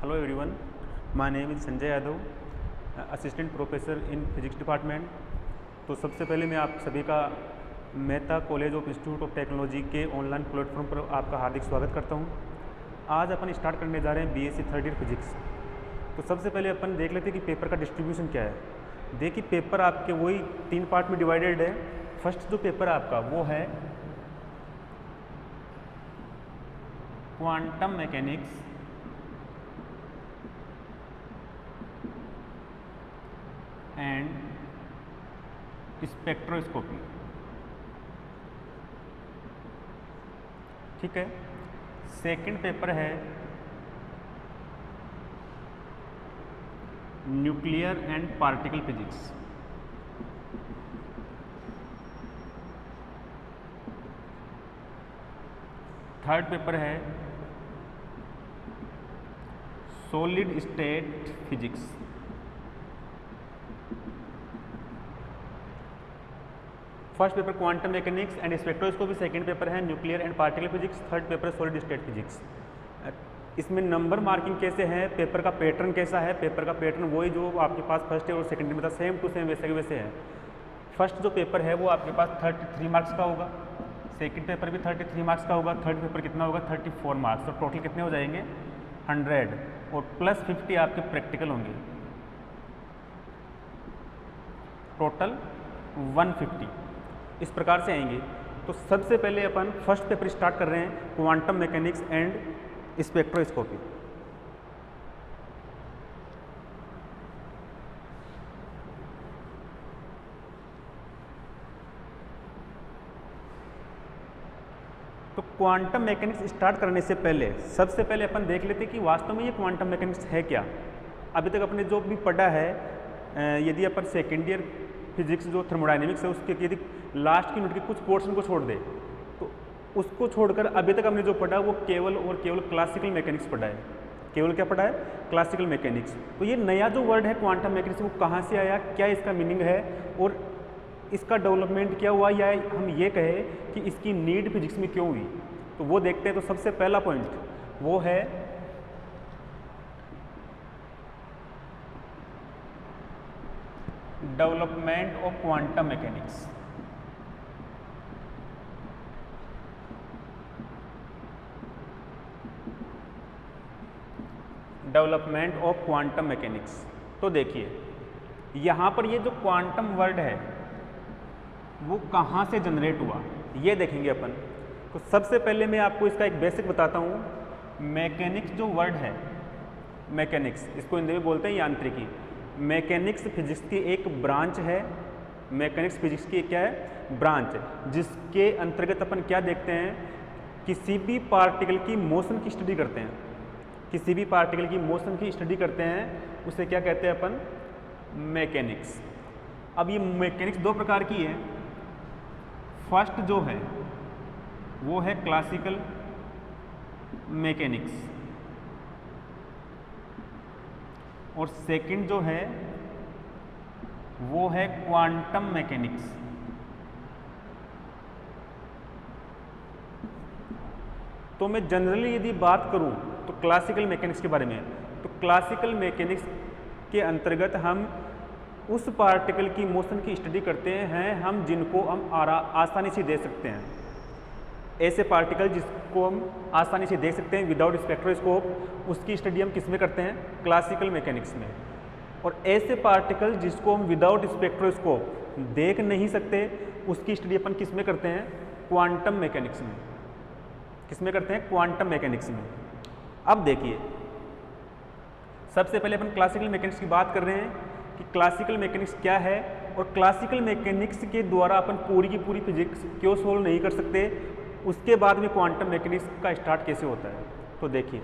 Hello everyone, my name is Sanjay Yadav, assistant professor in physics department. तो सबसे पहले मैं आप सभी का Mehta college of institute of technology के ऑनलाइन प्लेटफॉर्म पर आपका हार्दिक स्वागत करता हूं। आज अपन स्टार्ट करने जा रहे हैं बीएससी थर्ड ईयर फिजिक्स। तो सबसे पहले अपन देख लेते हैं कि पेपर का डिस्ट्रीब्यूशन क्या है। देखिए पेपर आपके वही 3 पार्ट में डिवाइडेड है। फर्स्ट जो पेपर है आपका वो है क्वांटम मैकेनिक्स एंड स्पेक्ट्रोस्कोपी। ठीक है। सेकंड पेपर है nuclear and particle physics. Third paper है solid state physics. First paper quantum mechanics and spectroscopy, second paper है nuclear and particle physics, third paper solid state physics. इसमें number marking कैसे है, paper का pattern कैसा है। Paper का pattern वही जो आपके पास फर्स्ट ईयर और सेकंड ईयर में था, सेम टू सेम वैसे के वैसे है। फर्स्ट जो पेपर है वो आपके पास 33 मार्क्स का होगा, सेकंड पेपर भी 33 मार्क्स का होगा, थर्ड पेपर कितना होगा 34 मार्क्स। तो टोटल कितने हो जाएंगे 100 और प्लस 50 आपके प्रैक्टिकल होंगे, टोटल 150 इस प्रकार से आएंगे। तो सबसे पहले अपन फर्स्ट पेपर स्टार्ट कर रहे हैं क्वांटम मैकेनिक्स एंड स्पेक्ट्रोस्कोपी। तो क्वांटम मैकेनिक्स स्टार्ट करने से पहले सबसे पहले अपन देख लेते हैं कि वास्तव में ये क्वांटम मैकेनिक्स है क्या। अभी तक अपने जो भी पढ़ा है, यदि अपन सेकेंड ईयर फिजिक्स जो थर्मोडायनेमिक्स है उसके यदि लास्ट की यूनिट के कुछ पोर्शन को छोड़ दे तो उसको छोड़कर अभी तक हमने जो पढ़ा वो केवल और केवल क्लासिकल मैकेनिक्स पढ़ा है। केवल क्या पढ़ा है? Classical mechanics. तो ये नया जो वर्ड है क्वांटम मैकेनिक्स वो कहाँ से आया, क्या इसका मीनिंग है और इसका डेवलपमेंट क्या हुआ, या हम ये कहें कि इसकी नीड फिजिक्स में क्यों हुई, तो वो देखते हैं। तो सबसे पहला पॉइंट वो है development of quantum mechanics. Development of quantum mechanics. तो देखिए यहाँ पर ये जो क्वांटम वर्ड है वो कहाँ से जनरेट हुआ ये देखेंगे अपन। तो सबसे पहले मैं आपको इसका एक बेसिक बताता हूँ। मैकेनिक्स जो वर्ड है, मैकेनिक्स इसको हिंदी में बोलते हैं यांत्रिकी। मैकेनिक्स फिजिक्स की एक ब्रांच है। मैकेनिक्स फिजिक्स की क्या है? ब्रांच है, जिसके अंतर्गत अपन क्या देखते हैं, किसी भी पार्टिकल की मोशन की स्टडी करते हैं। किसी भी पार्टिकल की मोशन की स्टडी करते हैं उसे क्या कहते हैं अपन? मैकेनिक्स। अब ये मैकेनिक्स दो प्रकार की है। फर्स्ट जो है वो है क्लासिकल मैकेनिक्स और सेकंड जो है वो है क्वांटम मैकेनिक्स। तो मैं जनरली यदि बात करूं तो क्लासिकल मैकेनिक्स के बारे में, तो क्लासिकल मैकेनिक्स के अंतर्गत हम उस पार्टिकल की मोशन की स्टडी करते हैं हम जिनको हम आसानी से देख सकते हैं। ऐसे पार्टिकल जिसको हम आसानी से देख सकते हैं विदाउट स्पेक्ट्रोस्कोप, उसकी स्टडी हम किस में करते हैं? क्लासिकल मैकेनिक्स में। और ऐसे पार्टिकल जिसको हम विदाउट स्पेक्ट्रोस्कोप देख नहीं सकते उसकी स्टडी अपन किस में करते हैं? क्वांटम मैकेनिक्स में। किस में करते हैं? क्वांटम मैकेनिक्स में। अब देखिए सबसे पहले अपन क्लासिकल मैकेनिक्स की बात कर रहे हैं कि क्लासिकल मैकेनिक्स क्या है और क्लासिकल मैकेनिक्स के द्वारा अपन पूरी की पूरी फिजिक्स क्यों सोल्व नहीं कर सकते, उसके बाद में क्वांटम मैकेनिक्स का स्टार्ट कैसे होता है। तो देखिए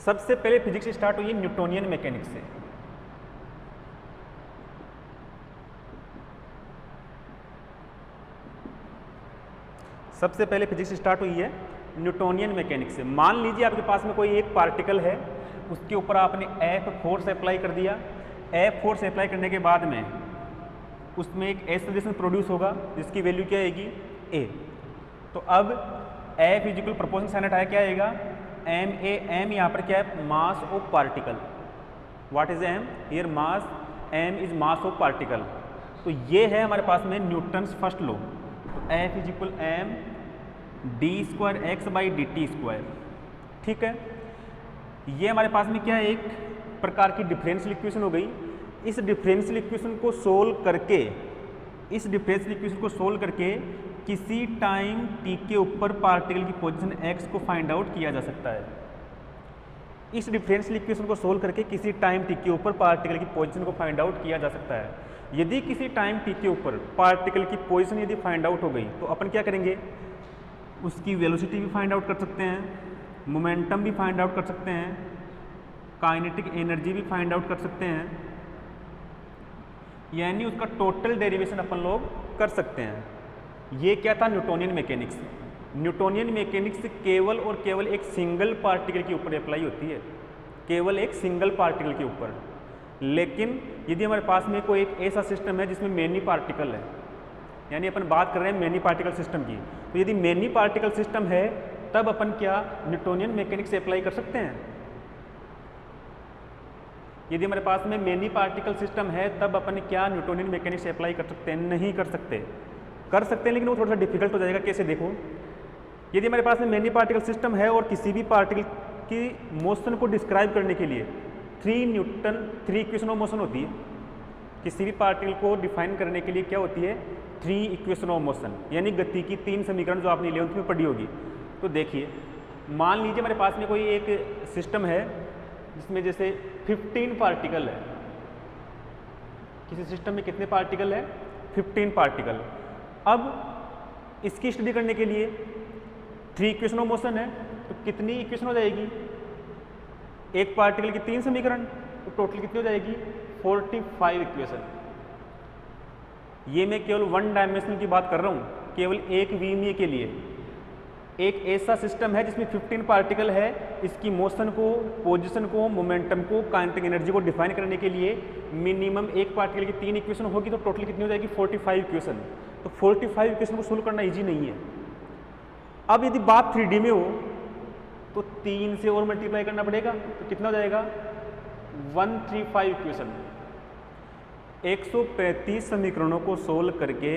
सबसे पहले फिजिक्स स्टार्ट हुई न्यूटोनियन मैकेनिक्स से। सबसे पहले फिजिक्स स्टार्ट हुई है न्यूटोनियन मैकेनिक्स से। मान लीजिए आपके पास में कोई एक पार्टिकल है, उसके ऊपर आपने F फोर्स अप्लाई कर दिया। F फोर्स अप्लाई करने के बाद में उसमें एक एक्सेलरेशन प्रोड्यूस होगा जिसकी वैल्यू क्या आएगी? a। तो अब F is equal proportional sine हटाया क्या आएगा, एम ए, एम यहाँ पर क्या है, mass of particle. What is M here, mass, M is mass of particle. तो ये है हमारे पास में न्यूटन्स फर्स्ट लॉ। तो F is equal M D square X by D T square, ठीक है। ये हमारे पास में क्या है, एक प्रकार की डिफरेंशियल इक्वेशन हो गई। इस डिफरेंशियल इक्वेशन को सोल्व करके, इस डिफरेंशियल इक्वेशन को सोल्व करके किसी टाइम टी के ऊपर पार्टिकल की पोजीशन एक्स को फाइंड आउट किया जा सकता है। इस डिफरेंशियल इक्वेशन को सोल्व करके किसी टाइम टी के ऊपर पार्टिकल की पोजीशन को फाइंड आउट किया जा सकता है। यदि किसी टाइम टी के ऊपर पार्टिकल की पोजीशन यदि फाइंड आउट हो गई तो अपन क्या करेंगे, उसकी वेलोसिटी भी फाइंड आउट कर सकते हैं, मोमेंटम भी फाइंड आउट कर सकते हैं, काइनेटिक एनर्जी भी फाइंड आउट कर सकते हैं, यानी उसका टोटल डेरिवेशन अपन लोग कर सकते हैं। ये क्या था, न्यूटोनियन मैकेनिक्स। न्यूटोनियन मैकेनिक्स केवल और केवल एक सिंगल पार्टिकल के ऊपर अप्लाई होती है, केवल एक सिंगल पार्टिकल के ऊपर। लेकिन यदि हमारे पास में कोई एक ऐसा सिस्टम है जिसमें मेनी पार्टिकल है, यानी अपन बात कर रहे हैं मेनी पार्टिकल सिस्टम की, तो यदि मेनी पार्टिकल सिस्टम है तब अपन क्या न्यूटोनियन मैकेनिक्स अप्लाई कर सकते हैं। यदि हमारे पास में मेनी पार्टिकल सिस्टम है तब अपन क्या न्यूटोनियन मैकेनिक्स अप्लाई कर सकते हैं, नहीं कर सकते। कर सकते हैं लेकिन वो थोड़ा सा डिफिकल्ट हो जाएगा। कैसे, देखो, यदि हमारे पास में मेनी पार्टिकल सिस्टम है और किसी भी पार्टिकल की मोशन को डिस्क्राइब करने के लिए 3 इक्वेशन ऑफ मोशन होती है। किसी भी पार्टिकल को डिफाइन करने के लिए क्या होती है, 3 इक्वेशन ऑफ मोशन, यानी गति की 3 समीकरण जो आपने 11th में पढ़ी होगी। तो देखिए, मान लीजिए हमारे पास में कोई एक सिस्टम है जिसमें जैसे 15 पार्टिकल है। किसी सिस्टम में कितने पार्टिकल है, 15 पार्टिकल। अब इसकी स्टडी करने के लिए 3 इक्वेशन ऑफ मोशन है, तो कितनी इक्वेशन हो जाएगी, एक पार्टिकल की 3 समीकरण, तो टोटल कितनी हो जाएगी, 45 इक्वेशन। ये मैं केवल 1 डायमेंशनल की बात कर रहा हूँ, केवल एक विमीय के लिए। एक ऐसा सिस्टम है जिसमें 15 पार्टिकल है, इसकी मोशन को, पोजीशन को, मोमेंटम को, काइनेटिक एनर्जी को डिफाइन करने के लिए मिनिमम एक पार्टिकल की 3 इक्वेशन होगी, तो टोटल कितनी हो जाएगी, 45 इक्वेशन। तो 45 इक्वेशन को सोल्व करना इजी नहीं है। अब यदि बात 3D में हो तो 3 से और मल्टीप्लाई करना पड़ेगा, तो कितना हो जाएगा, 135 इक्वेशन। 135 समीकरणों को सोल्व करके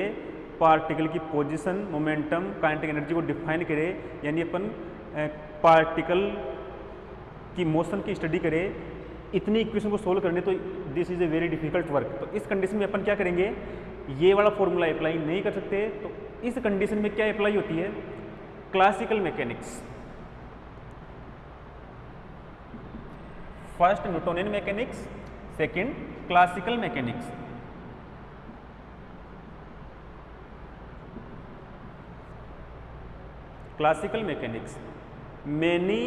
पार्टिकल की पोजीशन, मोमेंटम, काइनेटिक एनर्जी को डिफाइन करे, यानी अपन पार्टिकल की मोशन की स्टडी करें, इतनी इक्वेशन को सोल्व करने, तो this is a very difficult work. तो इस कंडीशन में अपन क्या करेंगे, ये वाला फॉर्मूला अप्लाई नहीं कर सकते। तो इस कंडीशन में क्या अप्लाई होती है, classical mechanics. First Newtonian mechanics, second classical mechanics. Classical mechanics many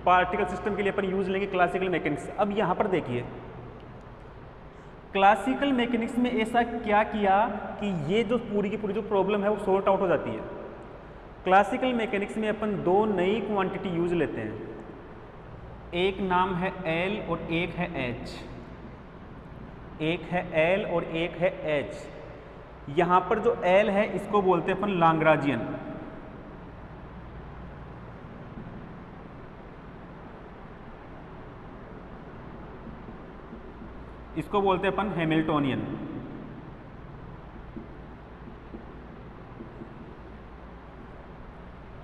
particle system के लिए अपन यूज लेंगे क्लासिकल मैकेनिक्स। अब यहां पर देखिए, क्लासिकल मैकेनिक्स में ऐसा क्या किया कि ये जो पूरी की पूरी जो प्रॉब्लम है वो सॉर्ट आउट हो जाती है। क्लासिकल मैकेनिक्स में अपन 2 नई क्वांटिटी यूज लेते हैं, एक नाम है एल और एक है एच। एक है एल और एक है एच। यहां पर जो एल है इसको बोलते हैं अपन लाग्रांजियन, इसको बोलते हैं अपन हैमिल्टोनियन।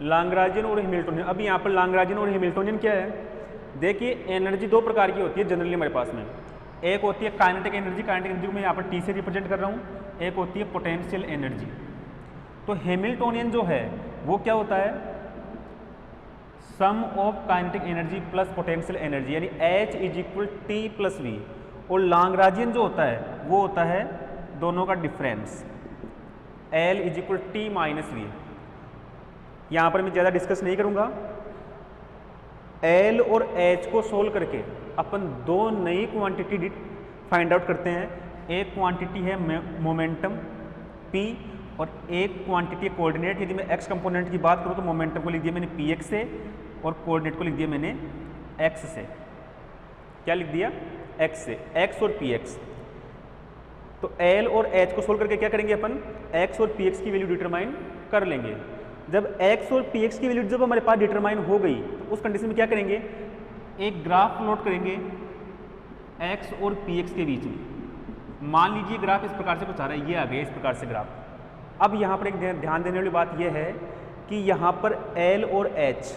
लाग्रांजियन और हैमिल्टोनियन। अब यहाँ पर लाग्रांजियन और हैमिल्टोनियन क्या है, देखिए एनर्जी 2 प्रकार की होती है जनरली हमारे पास में। एक होती है काइनेटिक एनर्जी, काइनेटिक एनर्जी को मैं यहाँ पर टी से रिप्रेजेंट कर रहा हूँ। एक होती है पोटेंशियल एनर्जी। तो हैमिल्टोनियन जो है वो क्या होता है, sum of kinetic energy plus potential energy, यानी H is equal T plus V. और लाग्रांजियन जो होता है वो होता है दोनों का difference, L is equal T minus V. यहाँ पर मैं ज़्यादा डिस्कस नहीं करूँगा। L और H को सोल्व करके अपन 2 नई क्वांटिटी फाइंड आउट करते हैं। एक क्वांटिटी है मोमेंटम P और एक क्वांटिटी है कोऑर्डिनेट। यदि मैं x कंपोनेंट की बात करूँ तो मोमेंटम को लिख दिया मैंने px से और कोऑर्डिनेट को लिख दिया मैंने x से। क्या लिख दिया, x से, x और px। तो L और H को सोल्व करके क्या करेंगे अपन, x और px की वैल्यू डिटरमाइन कर लेंगे। जब x और px की वैल्यू जब हमारे पास डिटरमाइन हो गई तो उस कंडीशन में क्या करेंगे, एक ग्राफ प्लॉट करेंगे x और px के बीच में। मान लीजिए ग्राफ इस प्रकार से कुछ आ रहा है, ये आ गया इस प्रकार से ग्राफ। अब यहाँ पर एक ध्यान देने वाली बात यह है कि यहाँ पर L और H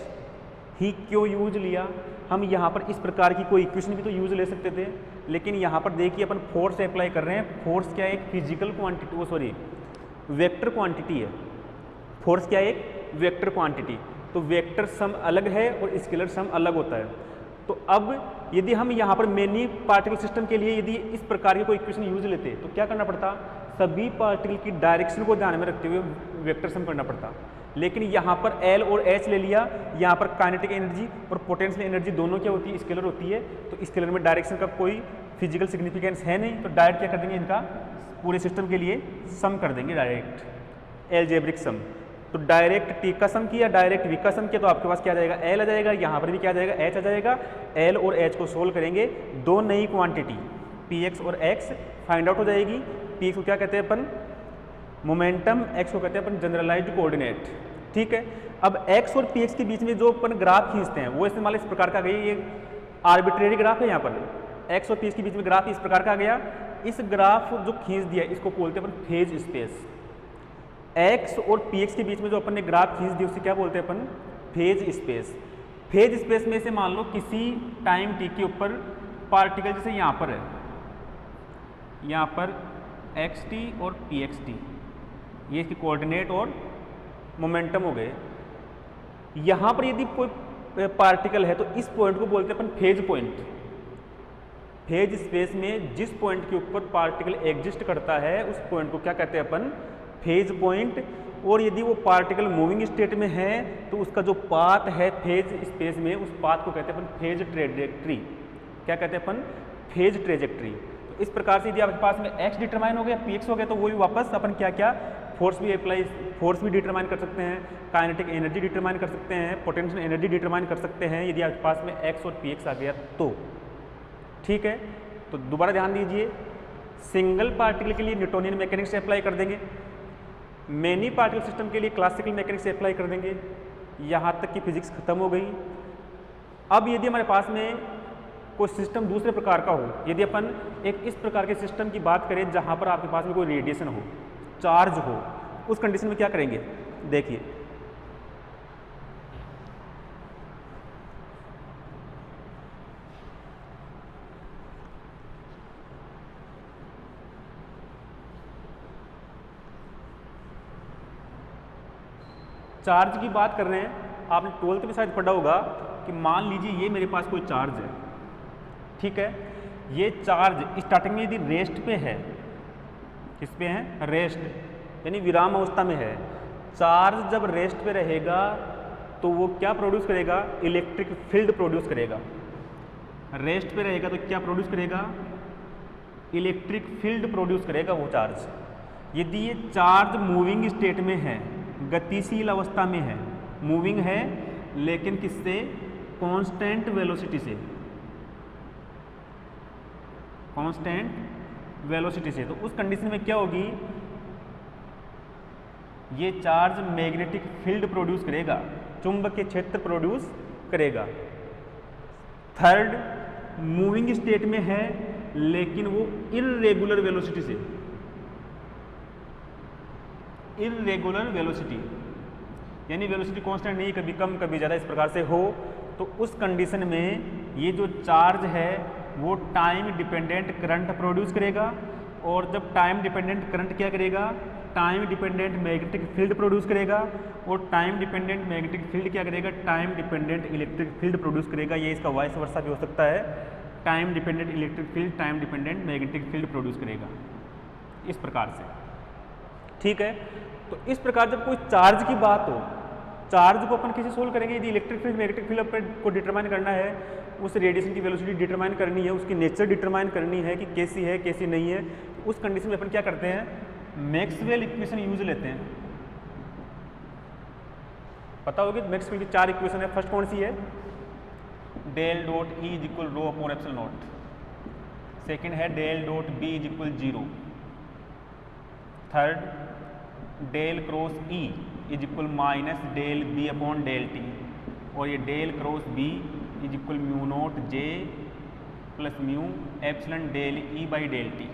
ही क्यों यूज लिया। हम यहाँ पर इस प्रकार की कोई इक्वेशन भी तो यूज ले सकते थे, लेकिन यहाँ पर देखिए अपन फोर्स अप्लाई कर रहे हैं। फोर्स क्या है, एक फिजिकल क्वांटिटी, वो सॉरी वेक्टर क्वांटिटी है। फोर्स क्या है, एक वेक्टर क्वांटिटी। तो वेक्टर सम अलग है और स्केलर सम अलग होता है। तो अब यदि हम यहाँ पर मेनी पार्टिकल सिस्टम के लिए यदि इस प्रकार की कोई इक्वेशन यूज लेते तो क्या करना पड़ता, सभी पार्टिकल की डायरेक्शन को ध्यान में रखते हुए वेक्टर सम करना पड़ता। लेकिन यहाँ पर L और H ले लिया, यहाँ पर काइनेटिक एनर्जी और पोटेंशियल एनर्जी दोनों क्या होती है, स्केलर होती है। तो स्केलर में डायरेक्शन का कोई फिजिकल सिग्निफिकेंस है नहीं, तो डायरेक्ट क्या कर देंगे, इनका पूरे सिस्टम के लिए सम कर देंगे, डायरेक्ट एलजेब्रिक सम। तो डायरेक्ट टी का सम किया, डायरेक्ट वी का सम किया, तो आपके पास क्या आ जाएगा, L आ जाएगा। यहाँ पर भी क्या आ जाएगा, H आ जाएगा। L और H को सोल्व करेंगे, दो नई क्वांटिटी Px और x फाइंड आउट हो जाएगी। Px को क्या कहते हैं अपन, मोमेंटम, x को कहते हैं अपन जनरलाइज्ड कोऑर्डिनेट। ठीक है। अब x और px के बीच में जो अपन ग्राफ खींचते हैं वो इस्तेमाल इस प्रकार का गया, ये आर्बिट्रेरी ग्राफ है। यहाँ पर x और px के बीच में ग्राफ इस प्रकार का गया। इस ग्राफ जो खींच दिया इसको बोलते हैं अपन फेज स्पेस। x और px के बीच में जो अपन ने ग्राफ खींच दिया उसे क्या बोलते हैं अपन, फेज स्पेस। फेज स्पेस में से मान लो किसी टाइम t के ऊपर पार्टिकल, जैसे यहाँ पर है, यहाँ पर xt और pxt, ये इसके कोऑर्डिनेट और मोमेंटम हो गए। यहाँ पर यदि कोई पार्टिकल है तो इस पॉइंट को बोलते हैं अपन फेज पॉइंट। फेज स्पेस में जिस पॉइंट के ऊपर पार्टिकल एग्जिस्ट करता है उस पॉइंट को क्या कहते हैं अपन, फेज पॉइंट। और यदि वो पार्टिकल मूविंग स्टेट में है तो उसका जो पाथ है फेज स्पेस में, उस पाथ को कहते हैं अपन फेज ट्रेजेक्ट्री। क्या कहते हैं अपन, फेज ट्रेजेक्ट्री। तो इस प्रकार से यदि आपके पास में x डिटरमाइन हो गया, px हो गया, तो वही वापस अपन क्या क्या फोर्स भी अप्लाई, फोर्स भी डिटरमाइन कर सकते हैं, काइनेटिक एनर्जी डिटरमाइन कर सकते हैं, पोटेंशियल एनर्जी डिटरमाइन कर सकते हैं यदि आपके पास में x और px आ गया तो। ठीक है। तो दोबारा ध्यान दीजिए, सिंगल पार्टिकल के लिए न्यूटोनियन मैकेनिक्स से अप्लाई कर देंगे, मेनी पार्टिकल सिस्टम के लिए क्लासिकल मैकेनिक्स से अप्लाई कर देंगे। यहाँ तक कि फिजिक्स खत्म हो गई। अब यदि हमारे पास में कोई सिस्टम दूसरे प्रकार का हो, यदि अपन एक इस प्रकार के सिस्टम की बात करें जहाँ पर आपके पास में कोई रेडिएशन हो, चार्ज हो, उस कंडीशन में क्या करेंगे, देखिए चार्ज की बात कर रहे हैं। आपने 12th में शायद पढ़ा होगा कि मान लीजिए ये मेरे पास कोई चार्ज है, ठीक है। ये चार्ज स्टार्टिंग में यदि रेस्ट पे है, किस पे है, रेस्ट यानी विराम अवस्था में है। चार्ज जब रेस्ट पे रहेगा तो वो क्या प्रोड्यूस करेगा, इलेक्ट्रिक फील्ड प्रोड्यूस करेगा। रेस्ट पे रहेगा तो क्या प्रोड्यूस करेगा, इलेक्ट्रिक फील्ड प्रोड्यूस करेगा वो चार्ज। यदि ये चार्ज मूविंग स्टेट में है, गतिशील अवस्था में है, मूविंग है लेकिन किससे, कांस्टेंट वेलोसिटी से, कांस्टेंट वेलोसिटी से, तो उस कंडीशन में क्या होगी, ये चार्ज मैग्नेटिक फील्ड प्रोड्यूस करेगा, चुंबकीय क्षेत्र प्रोड्यूस करेगा। थर्ड, मूविंग स्टेट में है लेकिन वो इर्रेगुलर वेलोसिटी से, इर्रेगुलर वेलोसिटी यानी वेलोसिटी कांस्टेंट नहीं, कभी कम कभी ज़्यादा, इस प्रकार से हो, तो उस कंडीशन में ये जो चार्ज है वो टाइम डिपेंडेंट करंट प्रोड्यूस करेगा। और जब टाइम डिपेंडेंट करंट क्या करेगा, time dependent magnetic field produce करेगा। और टाइम डिपेंडेंट मैग्नेटिक फील्ड क्या करेगा, time dependent electric field produce करेगा। ये इसका वाइस वर्सा भी हो सकता है, time dependent electric field time dependent magnetic field produce करेगा, इस प्रकार से। ठीक है। तो इस प्रकार जब कोई चार्ज की बात हो, चार्ज को अपन कैसे सोल्व करेंगे, यदि इलेक्ट्रिक फील्ड मैग्नेटिक फील्ड को डिटरमाइन करना है, उस रेडिएशन की वेलोसिटी डिटरमाइन करनी है, उसकी नेचर डिटरमाइन करनी है कि कैसी है कैसी नहीं है, तो उस कंडीशन में अपन क्या करते हैं, मैक्सवेल इक्वेशन यूज लेते हैं। पता होगी मैक्सवेल की 4 इक्वेशन है। फर्स्ट कौन सी है, del dot E is equal rho upon epsilon naught. Second है del dot B is equal 0। Third del cross E is equal minus del B upon del T, और ये del cross B is equal mu naught J plus mu epsilon del E by del T.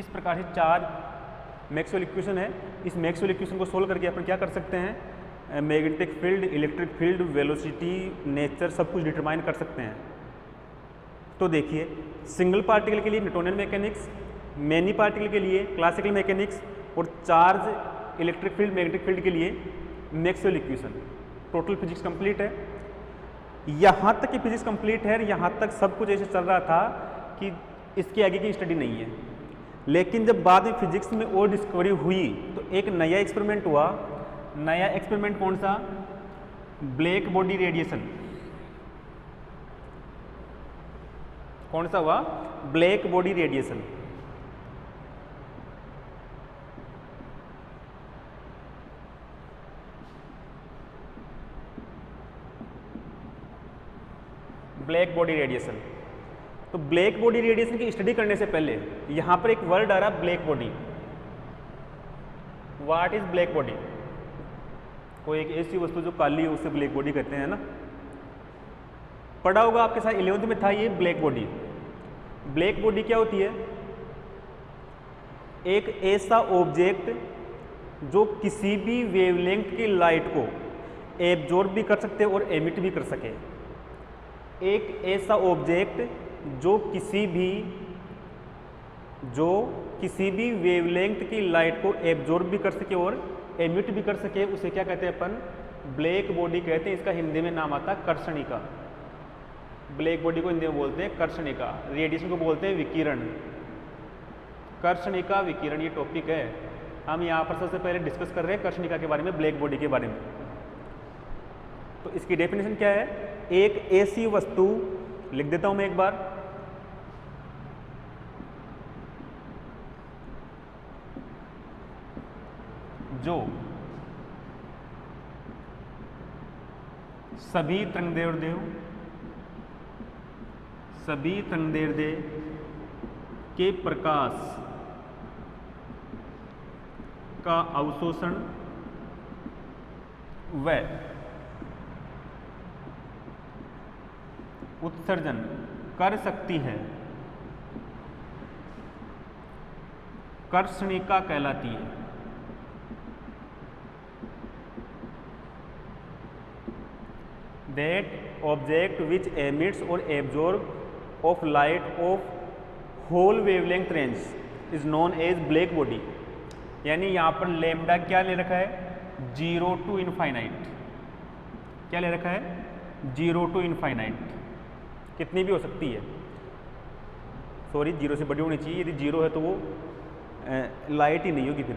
इस प्रकार से 4 Maxwell equation है। इस Maxwell equation को solve करके अपन क्या कर सकते हैं, magnetic field, electric field, velocity, nature सब कुछ डिटरमाइन कर सकते हैं। तो देखिए, सिंगल पार्टिकल के लिए न्यूटोनियन मैकेनिक्स, मैनी पार्टिकल के लिए क्लासिकल मैकेनिक्स, और charge, electric field, magnetic field के लिए Maxwell equation. Total physics complete है। यहाँ तक की फिजिक्स कंप्लीट है, यहाँ तक सब कुछ ऐसे चल रहा था कि इसके आगे की स्टडी नहीं है। लेकिन जब बाद में फिजिक्स में और डिस्कवरी हुई तो एक नया एक्सपेरिमेंट हुआ। नया एक्सपेरिमेंट कौन सा? Black body radiation. कौन सा हुआ? Black body radiation. Black body radiation. तो ब्लैक बॉडी रेडिएशन की स्टडी करने से पहले यहां पर एक वर्ड आ रहा, black body. What is black body? कोई एक ऐसी वस्तु जो काली है उसे ब्लैक बॉडी कहते हैं ना। पढ़ा होगा आपके साथ 11th में था ये ब्लैक बॉडी। ब्लैक बॉडी क्या होती है? एक ऐसा ऑब्जेक्ट जो किसी भी वेवलेंथ की लाइट को एब्जॉर्ब भी कर सकते और एमिट भी कर सके। एक ऐसा ऑब्जेक्ट जो किसी भी वेवलेंथ की लाइट को एब्जॉर्ब भी कर सके और एमिट भी कर सके, उसे क्या कहते हैं अपन? ब्लैक बॉडी कहते हैं। इसका हिंदी में नाम आता है कर्षणिका। ब्लैक बॉडी को हिंदी में बोलते हैं कर्षणिका। रेडिएशन को बोलते हैं विकिरण। कर्षणिका विकिरण ये टॉपिक है। हम यहाँ पर सबसे पहले डिस्कस कर रहे हैं कर्षणिका के बारे में, ब्लैक बॉडी के बारे में। तो इसकी डेफिनेशन क्या है? एक ऐसी वस्तु, लिख देता हूं मैं एक बार, जो सभी तरंगदैर्ध्य के प्रकाश का अवशोषण व उत्सर्जन कर सकती है, कर्षणिका कहलाती है। दैट ऑब्जेक्ट विच एमिट्स और absorb of light of whole wavelength range is known as black body. यानी यहाँ पर लैम्डा क्या ले रखा है? 0 to इनफाइनाइट। क्या ले रखा है? 0 to इनफाइनाइट। कितनी भी हो सकती है, सॉरी 0 से बड़ी होनी चाहिए। यदि 0 है तो वो लाइट ही नहीं होगी, फिर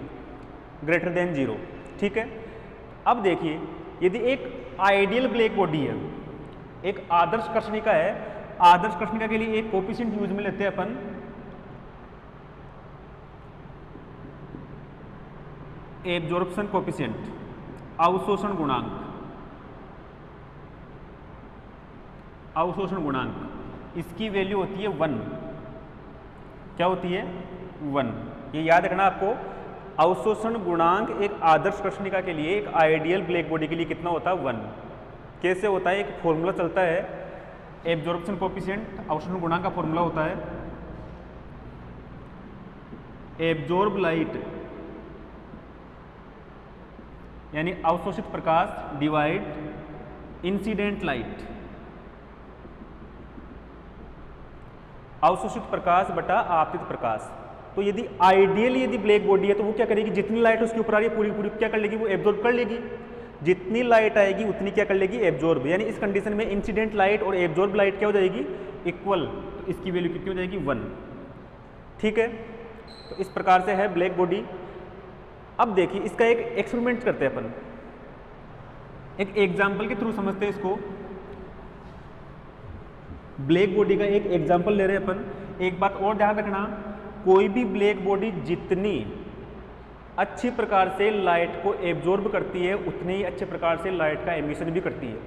ग्रेटर देन 0। ठीक है। अब देखिए, यदि एक आइडियल ब्लैक बॉडी है, एक आदर्श कर्षणिका है। आदर्श कर्षणिका के लिए एक कोफिशिएंट यूज में लेते हैं अपन, एब्जॉर्प्शन कोफिशिएंट, अवशोषण गुणांक। अवशोषण गुणांक इसकी वैल्यू होती है 1। क्या होती है? 1। ये याद रखना आपको। अवशोषण गुणांक एक आदर्श कर्षणिका के लिए, एक आइडियल ब्लैक बॉडी के लिए कितना होता है? 1। कैसे होता है? एक फॉर्मूला चलता है, एब्जॉर्प्शन कोफिशिएंट अवशोषण गुणांक का फॉर्मूला होता है एब्जॉर्ब लाइट यानी अवशोषित प्रकाश डिवाइड इंसिडेंट लाइट। अवशोषित प्रकाश बटा आपतित प्रकाश। तो यदि आइडियल यदि ब्लैक बॉडी है तो वो क्या करेगी? जितनी लाइट उसके ऊपर आ रही है पूरी पूरी क्या कर लेगी? वो एब्जॉर्ब कर लेगी। जितनी लाइट आएगी उतनी क्या कर लेगी? एब्जॉर्ब। यानी इस कंडीशन में इंसिडेंट लाइट और एब्जॉर्ब लाइट क्या हो जाएगी? इक्वल। तो इसकी वैल्यू कितनी हो जाएगी? 1। ठीक है। तो इस प्रकार से है ब्लैक बॉडी। अब देखिए, इसका एक एक्सपेरिमेंट करते हैं अपन, एक एग्जाम्पल के थ्रू समझते हैं इसको। ब्लैक बॉडी का एक एग्जाम्पल ले रहे हैं अपन। एक बात और ध्यान रखना, कोई भी ब्लैक बॉडी जितनी अच्छी प्रकार से लाइट को एब्जॉर्ब करती है उतनी ही अच्छे प्रकार से लाइट का एमिशन भी करती है।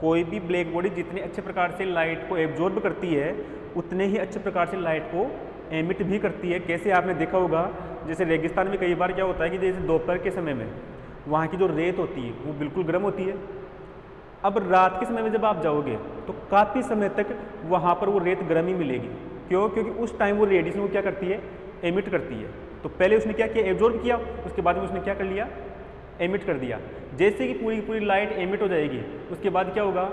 कोई भी ब्लैक बॉडी जितनी अच्छे प्रकार से लाइट को एब्जॉर्ब करती है उतने ही अच्छे प्रकार से लाइट को एमिट भी करती है। कैसे? आपने देखा होगा जैसे रेगिस्तान में कई बार क्या होता है कि जैसे दोपहर के समय में वहाँ की जो रेत होती है वो बिल्कुल गर्म होती है। अब रात के समय में जब आप जाओगे तो काफ़ी समय तक वहाँ पर वो रेत गर्म ही मिलेगी। क्यों? क्योंकि उस टाइम वो रेडिएशन वो क्या करती है, एमिट करती है। तो पहले उसने क्या किया, एब्जॉर्ब किया, उसके बाद में उसने क्या कर लिया, एमिट कर दिया। जैसे कि पूरी पूरी लाइट एमिट हो जाएगी उसके बाद क्या होगा,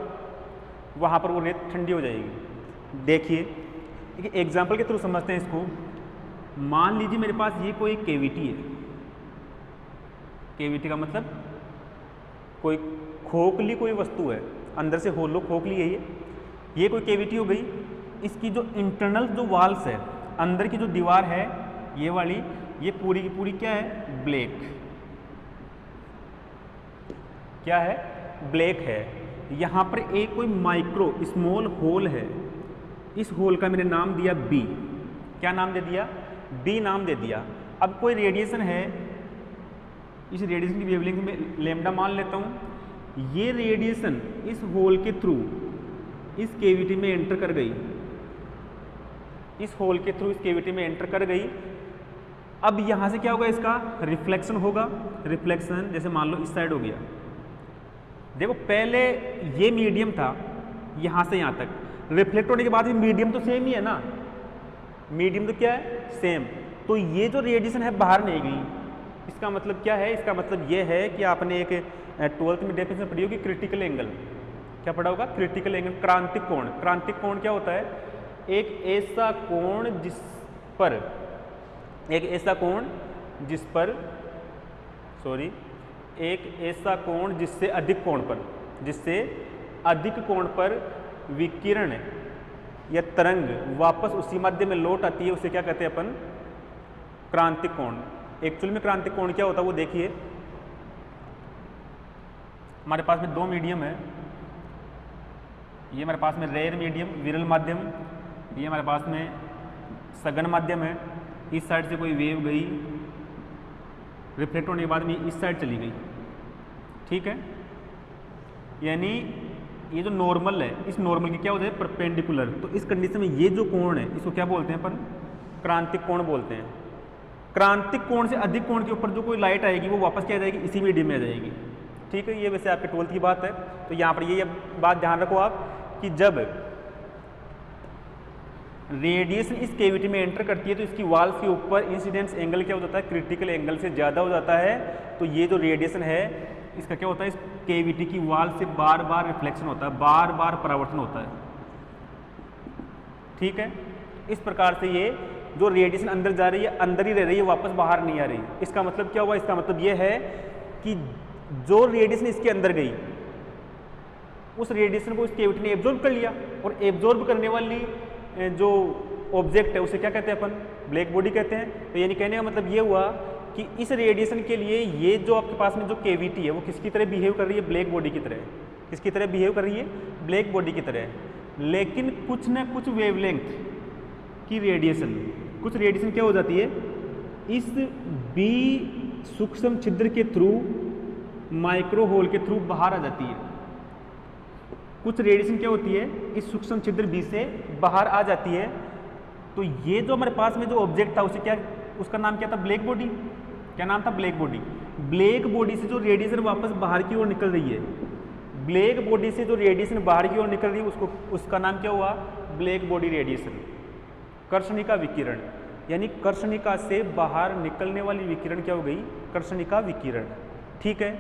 वहाँ पर वो रेत ठंडी हो जाएगी। देखिए एक एग्जाम्पल के थ्रू समझते हैं इसको। मान लीजिए मेरे पास ये कोई केविटी है, केविटी का मतलब कोई खोखली कोई वस्तु है, अंदर से होलो खोखली है ये कोई केविटी हो गई। इसकी जो इंटरनल जो वाल्स है, अंदर की जो दीवार है ये वाली, ये पूरी की पूरी क्या है, ब्लैक, क्या है, ब्लैक है। यहाँ पर एक कोई माइक्रो स्मॉल होल है, इस होल का मैंने नाम दिया बी। क्या नाम दे दिया, बी नाम दे दिया। अब कोई रेडिएशन है, इस रेडिएशन की वेवलेंथ में लैम्डा मान लेता हूँ। ये रेडिएशन इस होल के थ्रू इस केविटी में एंटर कर गई, इस होल के थ्रू इस केविटी में एंटर कर गई। अब यहाँ से क्या होगा, इसका रिफ्लेक्शन होगा। रिफ्लेक्शन जैसे मान लो इस साइड हो गया। देखो पहले ये मीडियम था, यहाँ से यहाँ तक रिफ्लेक्ट होने के बाद भी मीडियम तो सेम ही है ना, मीडियम तो क्या है, सेम। तो ये जो रेडिएशन है बाहर नहीं गई, इसका मतलब क्या है, इसका मतलब ये है कि आपने एक 12th में डेफिनेशन पढ़ी होगी, क्रिटिकल एंगल। क्या पढ़ा होगा, क्रिटिकल एंगल, क्रांतिक कोण। क्रांतिक कोण क्या होता है, एक ऐसा कोण जिस पर, एक ऐसा कोण जिस पर, सॉरी, एक ऐसा कोण जिससे अधिक कोण पर, जिससे अधिक कोण पर विकिरण या तरंग वापस उसी माध्य में लौट आती है, उसे क्या कहते हैं अपन, क्रांतिक कोण। एक्चुअल में क्रांतिक कोण क्या होता है वो देखिए। हमारे पास में दो मीडियम है, ये हमारे पास में रेयर मीडियम विरल माध्यम, ये हमारे पास में सघन माध्यम है। इस साइड से कोई वेव गई, रिफ्लेक्ट होने के बाद में इस साइड चली गई, ठीक है। यानी ये जो नॉर्मल है, इस नॉर्मल की क्या होता है, परपेंडिकुलर। तो इस कंडीशन में ये जो कोण है इसको क्या बोलते हैं अपन, क्रांतिक कोण बोलते हैं। क्रांतिक कोण से अधिक कोण के ऊपर जो कोई लाइट आएगी वो वापस क्या आ जाएगी, इसी मीडियम में आ जाएगी, ठीक है। ये वैसे आपके 12th की बात है। तो यहाँ पर ये बात ध्यान रखो आप कि जब रेडिएशन इस केविटी में एंटर करती है तो इसकी वाल्स के ऊपर इंसिडेंस एंगल क्या हो जाता है, क्रिटिकल एंगल से ज़्यादा हो जाता है। तो ये जो रेडिएशन है इसका क्या होता है, इस केविटी की वाल से बार बार रिफ्लेक्शन होता है, बार बार परावर्तन होता है, ठीक है। इस प्रकार से ये जो रेडिएशन अंदर जा रही है अंदर ही रह रही है, वापस बाहर नहीं आ रही। इसका मतलब क्या हुआ, इसका मतलब ये है कि जो रेडिएशन इसके अंदर गई उस रेडिएशन को इस केविटी ने एब्जॉर्ब कर लिया, और एब्जॉर्ब करने वाली जो ऑब्जेक्ट है उसे क्या कहते हैं अपन, ब्लैक बॉडी कहते हैं। तो यानी कहने का मतलब ये हुआ कि इस रेडिएशन के लिए ये जो आपके पास में जो केविटी है वो किसकी तरह बिहेव कर रही है, ब्लैक बॉडी की तरह। किसकी तरह बिहेव कर रही है, ब्लैक बॉडी की तरह। लेकिन कुछ न कुछ वेवलेंथ की रेडिएशन, कुछ रेडिएशन क्या हो जाती है, इस बी सूक्ष्म छिद्र के थ्रू, माइक्रो होल के थ्रू बाहर आ जाती है। कुछ रेडिएशन क्या होती है, इस सूक्ष्म छिद्र बी से बाहर आ जाती है। तो ये जो हमारे पास में जो ऑब्जेक्ट था उसे क्या, उसका नाम क्या था, ब्लैक बॉडी। क्या नाम था, ब्लैक बॉडी। ब्लैक बॉडी से जो रेडिएशन वापस बाहर की ओर निकल रही है, ब्लैक बॉडी से जो रेडिएशन बाहर की ओर निकल रही है उसको, उसका नाम क्या हुआ, ब्लैक बॉडी रेडिएशन। कर्षणिका विकिरण, यानी कर्षणिका से बाहर निकलने वाली विकिरण क्या हो गई, कर्षणिका विकिरण, ठीक है।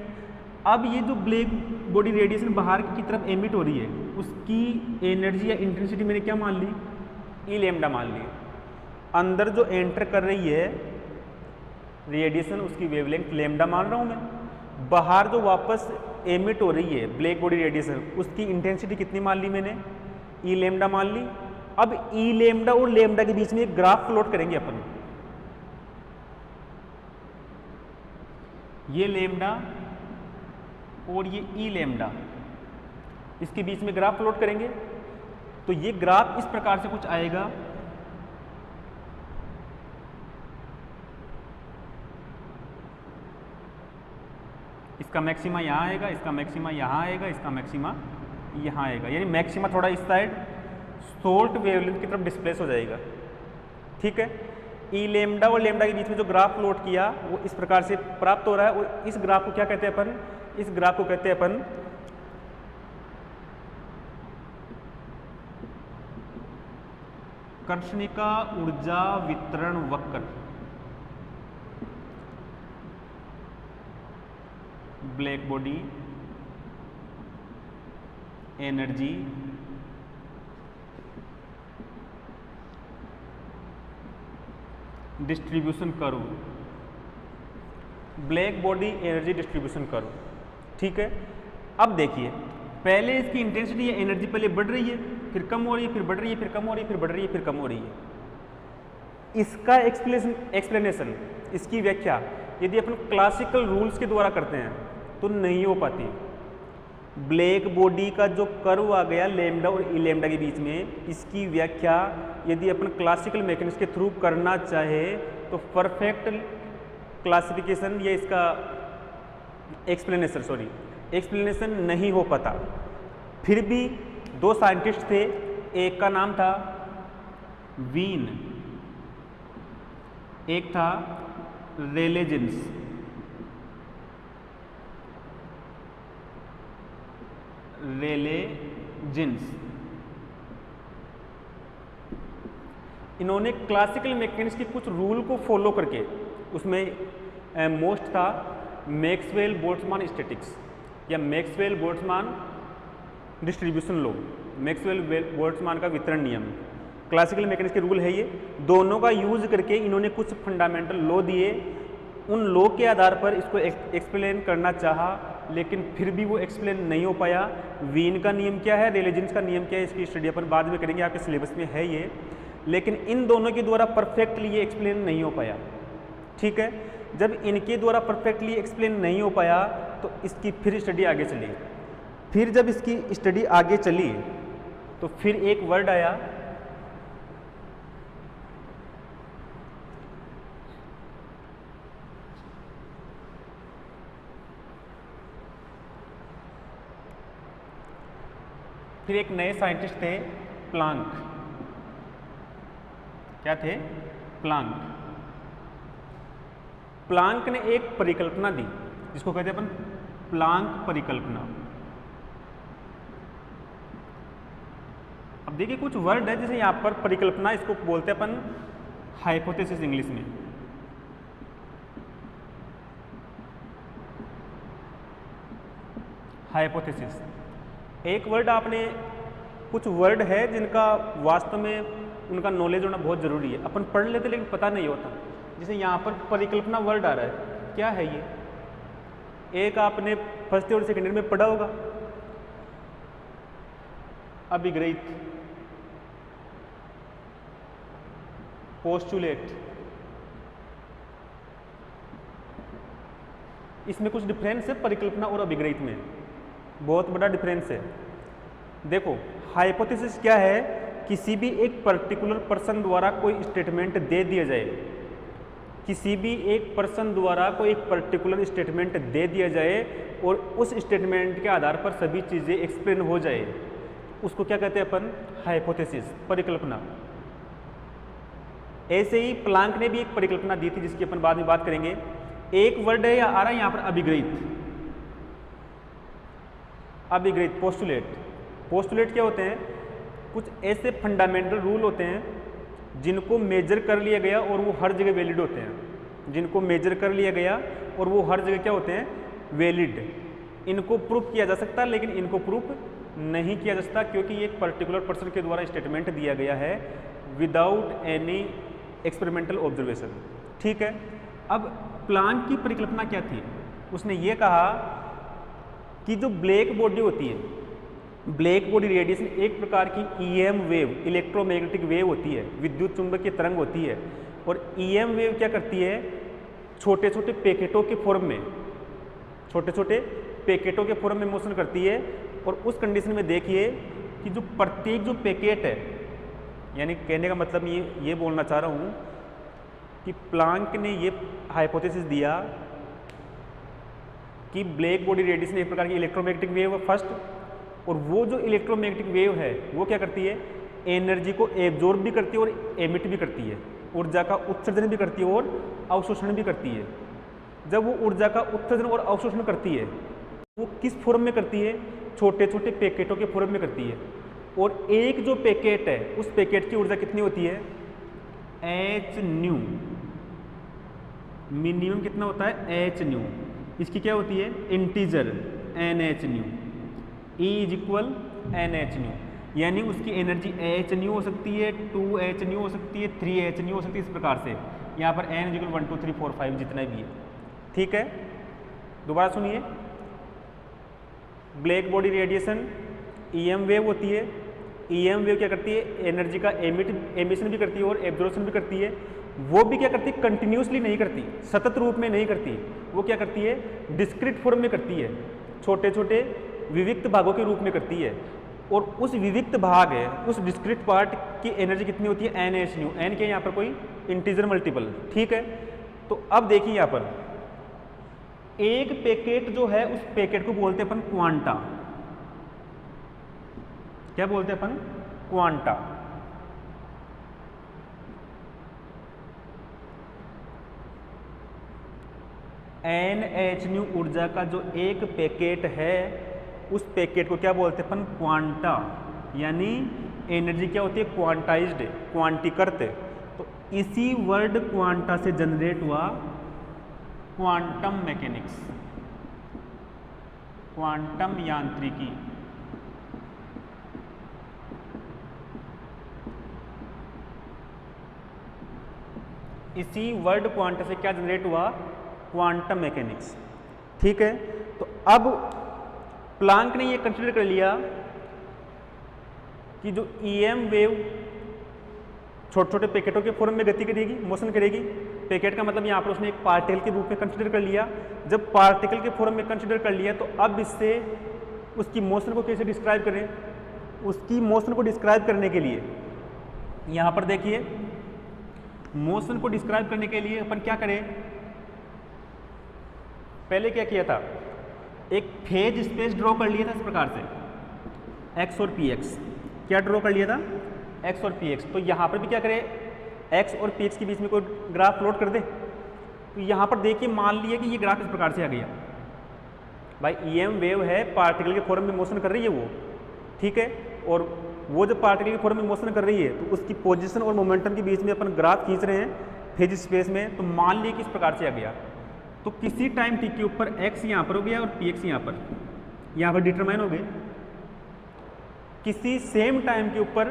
अब ये जो ब्लैक बॉडी रेडिएशन बाहर की तरफ एमिट हो रही है उसकी एनर्जी या इंटेंसिटी मैंने क्या मान ली, ई लैम्डा मान ली। अंदर जो एंटर कर रही है रेडिएशन उसकी वेवलेंथ लैम्डा मान रहा हूँ मैं। बाहर जो वापस एमिट हो रही है ब्लैक बॉडी रेडिएशन उसकी इंटेंसिटी कितनी मान ली मैंने, ई लैम्डा मान ली। अब ई लैम्डा और लैम्डा के बीच में एक ग्राफ प्लॉट करेंगे अपन। ये लैम्डा और ये ई लैम्डा, इसके बीच में ग्राफ प्लॉट करेंगे। तो ये ग्राफ इस प्रकार से कुछ आएगा। इसका मैक्सिमा यहाँ आएगा, इसका मैक्सिमा यहाँ आएगा, इसका मैक्सिमा यहाँ आएगा। यानी मैक्सिमा थोड़ा इस साइड शॉर्ट वेवलेंथ की तरफ डिस्प्लेस हो जाएगा, ठीक है। ई लेमडा और लेमडा के बीच में जो ग्राफ प्लॉट किया वो इस प्रकार से प्राप्त हो रहा है। और इस ग्राफ को क्या कहते हैं अपन, इस ग्राफ को कहते हैं अपन कर्षणिका ऊर्जा वितरण वक्र, black body energy distribution curve, black body energy distribution curve. ठीक है, अब देखिए पहले इसकी इंटेंसिटी या एनर्जी पहले बढ़ रही है, फिर कम हो रही है, फिर बढ़ रही है, फिर कम हो रही है, फिर बढ़ रही है, फिर कम हो रही है। इसका एक्सप्लेनेशन, इसकी व्याख्या यदि अपन क्लासिकल रूल्स के द्वारा करते हैं तो नहीं हो पाती। ब्लैक बॉडी का जो कर्व आ गया लेमडा और ई लेमडा के बीच में, इसकी व्याख्या यदि अपन क्लासिकल मैकेनिक्स के थ्रू करना चाहे तो परफेक्ट क्लासिफिकेशन या इसका एक्सप्लेनेशन नहीं हो पाता। फिर भी दो साइंटिस्ट थे, एक का नाम था वीन, एक था रेले जीन्स। इन्होंने क्लासिकल मैकेनिक्स की कुछ रूल को फॉलो करके, उसमें मोस्ट था मैक्सवेल बोल्ट्जमान स्टैटिक्स या Maxwell Boltzmann distribution law, Maxwell Boltzmann का वितरण नियम, क्लासिकल मैकेनिक्स के रूल है ये। दोनों का यूज करके इन्होंने कुछ फंडामेंटल लॉ दिए, उन लॉ के आधार पर इसको एक्सप्लेन करना चाहा, लेकिन फिर भी वो एक्सप्लेन नहीं हो पाया। वीन का नियम क्या है, रेले जीन्स का नियम क्या है, इसकी स्टडी अपन बाद में करेंगे, आपके सिलेबस में है ये, लेकिन इन दोनों के द्वारा परफेक्टली ये एक्सप्लेन नहीं हो पाया। ठीक है, जब इनके द्वारा परफेक्टली एक्सप्लेन नहीं हो पाया तो इसकी फिर स्टडी आगे चली। फिर जब इसकी स्टडी आगे चली तो फिर एक वर्ड आया, फिर एक नए साइंटिस्ट थे प्लांक। क्या थे? प्लांक। प्लांक ने एक परिकल्पना दी जिसको कहते हैं अपन प्लांक परिकल्पना। अब देखिए कुछ वर्ड है, जैसे यहां पर परिकल्पना, इसको बोलते हैं अपन हाइपोथेसिस इंग्लिश में। हाइपोथेसिस एक वर्ड, आपने कुछ वर्ड है जिनका वास्तव में उनका नॉलेज होना बहुत ज़रूरी है। अपन पढ़ लेते लेकिन पता नहीं होता। जैसे यहाँ पर परिकल्पना वर्ड आ रहा है, क्या है ये? एक आपने फर्स्ट और सेकेंड ईयर में पढ़ा होगा, अभिग्रहित, पोस्टुलेट। इसमें कुछ डिफरेंस है परिकल्पना और अभिग्रहित में, बहुत बड़ा डिफरेंस है। देखो हाइपोथेसिस क्या है, किसी भी एक पर्टिकुलर पर्सन द्वारा कोई स्टेटमेंट दे दिया जाए, किसी भी एक पर्सन द्वारा कोई एक पर्टिकुलर स्टेटमेंट दे दिया जाए और उस स्टेटमेंट के आधार पर सभी चीज़ें एक्सप्लेन हो जाए, उसको क्या कहते हैं अपन? हाइपोथेसिस, परिकल्पना। ऐसे ही प्लांक ने भी एक परिकल्पना दी थी जिसकी अपन बाद में बात करेंगे। एक वर्ड है या आ रहा है यहाँ पर अभिग्रहित, अभिग्रहित, पोस्टुलेट। पोस्टुलेट क्या होते हैं? कुछ ऐसे फंडामेंटल रूल होते हैं जिनको मेजर कर लिया गया और वो हर जगह वैलिड होते हैं। जिनको मेजर कर लिया गया और वो हर जगह क्या होते हैं? वैलिड। इनको प्रूफ किया जा सकता है लेकिन इनको प्रूफ नहीं किया जा सकता, क्योंकि ये एक पर्टिकुलर पर्सन के द्वारा स्टेटमेंट दिया गया है विदाउट एनी एक्सपेरिमेंटल ऑब्जर्वेशन। ठीक है, अब प्लांक की परिकल्पना क्या थी? उसने ये कहा कि जो ब्लैक बॉडी होती है, ब्लैक बॉडी रेडिएशन एक प्रकार की ईएम वेव, इलेक्ट्रोमैग्नेटिक वेव होती है, विद्युत चुंबकीय तरंग होती है। और ईएम वेव क्या करती है? छोटे छोटे पैकेटों के फॉर्म में, छोटे छोटे पैकेटों के फॉर्म में मोशन करती है। और उस कंडीशन में देखिए कि जो प्रत्येक जो पैकेट है, यानी कहने का मतलब ये बोलना चाह रहा हूँ कि प्लांक ने ये हाइपोथेसिस दिया कि ब्लैक बॉडी रेडिएशन एक प्रकार की इलेक्ट्रोमैग्नेटिक वेव है फर्स्ट, और वो जो इलेक्ट्रोमैग्नेटिक वेव है वो क्या करती है? एनर्जी को एब्जॉर्ब भी करती है और एमिट भी करती है। ऊर्जा का उत्सर्जन भी करती है और अवशोषण भी करती है। जब वो ऊर्जा का उत्सर्जन और अवशोषण करती है वो किस फॉर्म में करती है? छोटे छोटे पैकेटों के फॉर्म में करती है। और एक जो पैकेट है उस पैकेट की ऊर्जा कितनी होती है? H new. मिनिमम कितना होता है? H nu. इसकी क्या होती है? Integer N H nu. E is equal N H nu, यानी उसकी एनर्जी एच न्यू हो सकती है, 2 एच न्यू हो सकती है, 3 एच न्यू हो सकती है। इस प्रकार से यहाँ पर एन इज इक्वल 1 2 3 4 5 जितना भी है। ठीक है, दोबारा सुनिए। Black body radiation EM wave होती है। ईएम वेव क्या करती है? एनर्जी का एमिशन भी करती है और एब्जॉर्प्शन भी करती है। वो भी क्या करती है? कंटिन्यूसली नहीं करती, सतत रूप में नहीं करती। वो क्या करती है? डिस्क्रीट फॉर्म में करती है, छोटे छोटे विविक्त भागों के रूप में करती है। और उस विविक्त भाग है, उस डिस्क्रीट पार्ट की एनर्जी कितनी होती है? N H new. एन के यहाँ पर कोई इंटीजर मल्टीपल। ठीक है, तो अब देखिए यहाँ पर एक पैकेट जो है उस पैकेट को बोलते हैं अपन क्वांटा। क्या बोलते हैं अपन? क्वांटा। एन एच न्यू ऊर्जा का जो एक पैकेट है उस पैकेट को क्या बोलते हैं अपन? क्वांटा। यानी एनर्जी क्या होती है? क्वांटाइज्ड, क्वांटीकृत। तो इसी वर्ड क्वांटा से जनरेट हुआ क्वांटम मैकेनिक्स, क्वांटम यांत्रिकी। इसी वर्ड क्वांटा से क्या जनरेट हुआ? Quantum mechanics. ठीक है, तो अब प्लांक ने ये कंसीडर कर लिया कि जो ईएम वेव छोटे छोटे पैकेटों के फॉर्म में गति करेगी, मोशन करेगी। पैकेट का मतलब यहाँ पर उसने एक पार्टिकल के रूप में कंसीडर कर लिया। जब पार्टिकल के फॉर्म में कंसीडर कर लिया तो अब इससे उसकी मोशन को कैसे डिस्क्राइब करें? उसकी मोशन को डिस्क्राइब करने के लिए यहाँ पर देखिए, मोशन को डिस्क्राइब करने के लिए अपन क्या करें? पहले क्या किया था? एक फेज स्पेस ड्रॉ कर लिया था इस प्रकार से, एक्स और पी एक्स। क्या ड्रॉ कर लिया था? एक्स और पी एक्स। तो यहाँ पर भी क्या करें? एक्स और पी एक्स के बीच में कोई ग्राफ प्लॉट कर दे। तो यहाँ पर देखिए, मान लिया कि ये ग्राफ इस प्रकार से आ गया। भाई ईएम वेव है, पार्टिकल के फॉर्म में मोशन कर रही है वो। ठीक है, और वो जब पार्टिकल के फॉर्म में मोशन कर रही है तो उसकी पोजीशन और मोमेंटम के बीच में अपन ग्राफ खींच रहे हैं फेज स्पेस में। तो मान लिया कि इस प्रकार से आ गया। तो किसी टाइम टी के ऊपर एक्स यहाँ पर हो गया और पी एक्स यहाँ पर डिटरमाइन हो गए। किसी सेम टाइम के ऊपर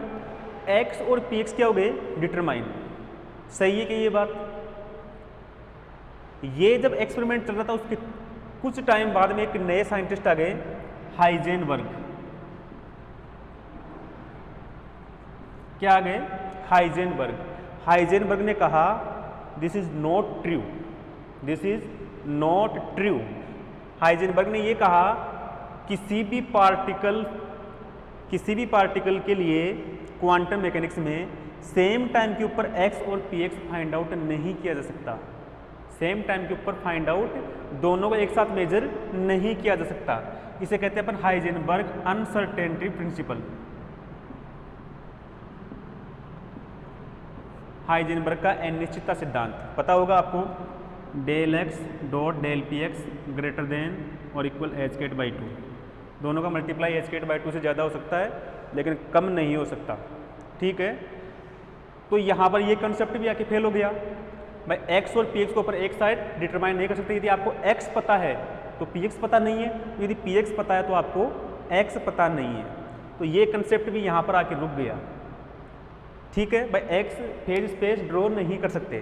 एक्स और पी एक्स क्या हो गए? डिटरमाइन। सही है कि ये बात? ये जब एक्सपेरिमेंट चल रहा था उसके कुछ टाइम बाद में एक नए साइंटिस्ट आ गए, हाइजेनबर्ग। क्या आ गए? हाइजेनबर्ग। हाइजेनबर्ग ने कहा this is not true, this is not true. Heisenberg ने यह कहा किसी भी पार्टिकल के लिए क्वांटम मैकेनिक्स में सेम टाइम के ऊपर एक्स और पी एक्स फाइंड आउट नहीं किया जा सकता। सेम टाइम के ऊपर फाइंड आउट दोनों को एक साथ मेजर नहीं किया जा सकता। इसे कहते हैं अपन हाइजेनबर्ग अनसर्टेनिटी प्रिंसिपल। हाइजेनबर्ग का अनिश्चितता सिद्धांत पता होगा आपको, del X dot del P X greater than और इक्वल एच केट बाई 2। दोनों का मल्टीप्लाई एच केट बाई 2 से ज़्यादा हो सकता है लेकिन कम नहीं हो सकता। ठीक है, तो यहाँ पर ये कंसेप्ट भी आके फेल हो गया। भाई एक्स और पी एक्स को ऊपर एक साइड डिटरमाइन नहीं कर सकते। यदि आपको एक्स पता है तो पी एक्स पता नहीं है, यदि पी एक्स पता है तो आपको एक्स पता नहीं है। तो ये कंसेप्ट भी यहाँ पर आके रुक गया। ठीक है, भाई एक्स फेज स्पेस ड्रॉ नहीं कर सकते।